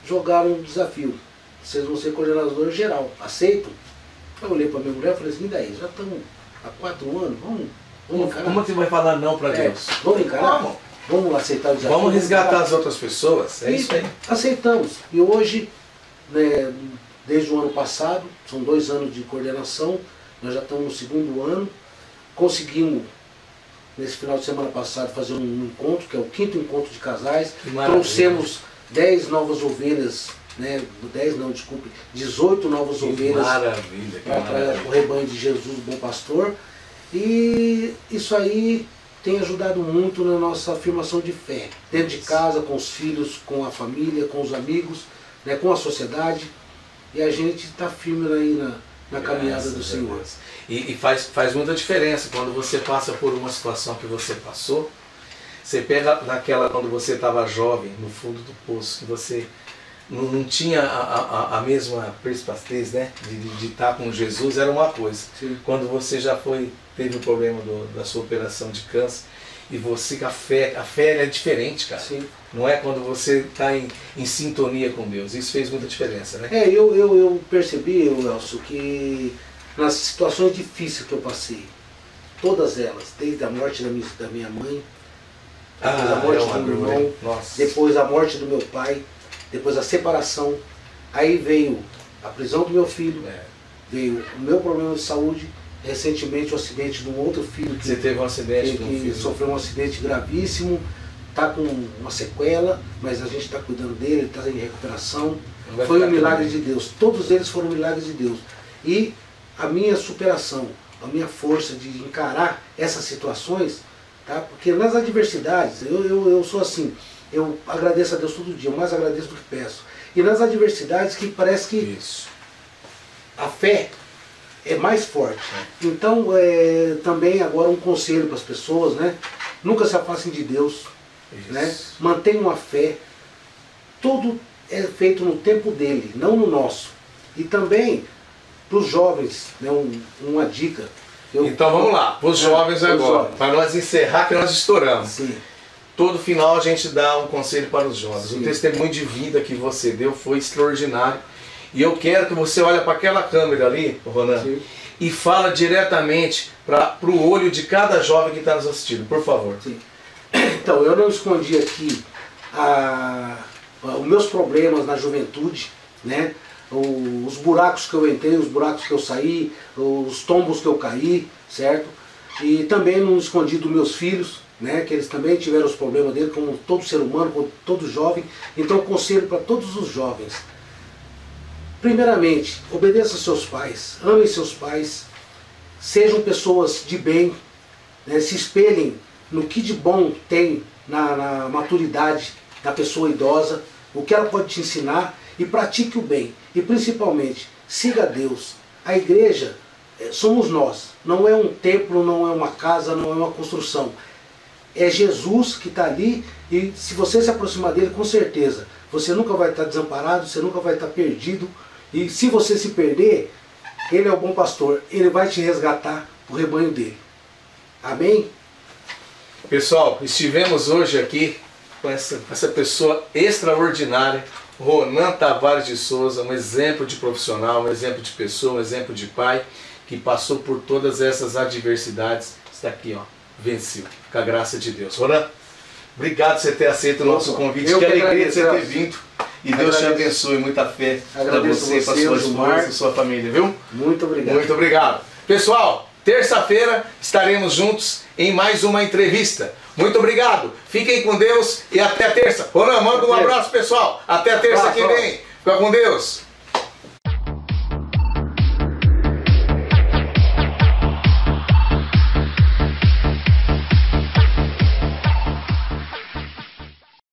jogaram um desafio. Vocês vão ser coordenador geral. Aceitam? Eu olhei para minha mulher e falei assim, e daí? Já estamos há 4 anos, vamos encarar. Como você vai falar não para Deus? Vamos encarar? Vamos aceitar o desafio? Vamos resgatar as outras pessoas? É isso aí. Aceitamos. E hoje, né, desde o ano passado, são 2 anos de coordenação, nós já estamos no segundo ano, conseguimos, nesse final de semana passado, fazer um encontro, que é o 5º encontro de casais, trouxemos 10 novas ovelhas, né? 10 não, desculpe, 18 novas ovelhas para o rebanho de Jesus, Bom Pastor. E isso aí tem ajudado muito na nossa afirmação de fé, dentro de casa, com os filhos, com a família, com os amigos, né? Com a sociedade. E a gente está firme aí na caminhada do Senhor. E faz muita diferença quando você passa por uma situação que você passou. Você pega naquela, quando você estava jovem, no fundo do poço, que você não tinha a mesma perspectiva, né, de estar com Jesus, era uma coisa. Sim. Quando você já teve o problema da sua operação de câncer, e você, a fé é diferente, cara. Sim. Não é quando você está em sintonia com Deus. Isso fez muita diferença, né? Eu percebi, Elcio, que nas situações difíceis que eu passei, todas elas, desde a morte da minha mãe, depois a morte do meu irmão, depois a morte do meu pai, depois a separação, aí veio a prisão do meu filho, veio o meu problema de saúde, recentemente o acidente de um outro filho você teve um acidente com um filho, sofreu um acidente gravíssimo, está com uma sequela, mas a gente está cuidando dele, ele está em recuperação. Vai Foi um ficar milagre tudo de Deus. Todos eles foram milagres de Deus. E a minha superação, a minha força de encarar essas situações, tá? Porque nas adversidades, eu sou assim, eu agradeço a Deus todo dia, eu mais agradeço do que peço. E nas adversidades que parece que Isso. a fé é mais forte. Então, também agora um conselho para as pessoas, né? Nunca se afastem de Deus, né? Mantenham a fé. Tudo é feito no tempo dele, não no nosso. E também para os jovens, né? Uma dica. Então vamos lá, para os jovens agora, para nós encerrar que nós estouramos. Sim. Todo final a gente dá um conselho para os jovens. Sim. O testemunho de vida que você deu foi extraordinário. E eu quero que você olhe para aquela câmera ali, Ronan, Sim. e fala diretamente para o olho de cada jovem que está nos assistindo, por favor. Sim. Então, eu não escondi aqui os meus problemas na juventude, né? Os buracos que eu entrei, os buracos que eu saí, os tombos que eu caí, certo? E também não escondi dos meus filhos, né? Que eles também tiveram os problemas dele, como todo ser humano, como todo jovem. Então, conselho para todos os jovens. Primeiramente, obedeça seus pais, amem seus pais, sejam pessoas de bem, né? Se espelhem no que de bom tem na maturidade da pessoa idosa, o que ela pode te ensinar, e pratique o bem. E principalmente, siga Deus. A igreja somos nós, não é um templo, não é uma casa, não é uma construção. É Jesus que está ali, e se você se aproximar dele, com certeza, você nunca vai estar desamparado, você nunca vai estar perdido. E se você se perder, ele é o bom pastor, ele vai te resgatar o rebanho dele. Amém? Pessoal, estivemos hoje aqui com essa pessoa extraordinária, Ronan Tavares de Souza, um exemplo de profissional, um exemplo de pessoa, um exemplo de pai, que passou por todas essas adversidades. Está aqui, ó, venceu, com a graça de Deus. Ronan, obrigado por você ter aceito o nosso convite. Que alegria de você ter vindo. E Deus te abençoe, muita fé para você, para sua esposa, para sua família, viu? Muito obrigado. Muito obrigado. Pessoal, terça-feira estaremos juntos em mais uma entrevista. Muito obrigado. Fiquem com Deus e até terça. Ronan, manda um abraço, pessoal. Até terça que vem. Fica com Deus.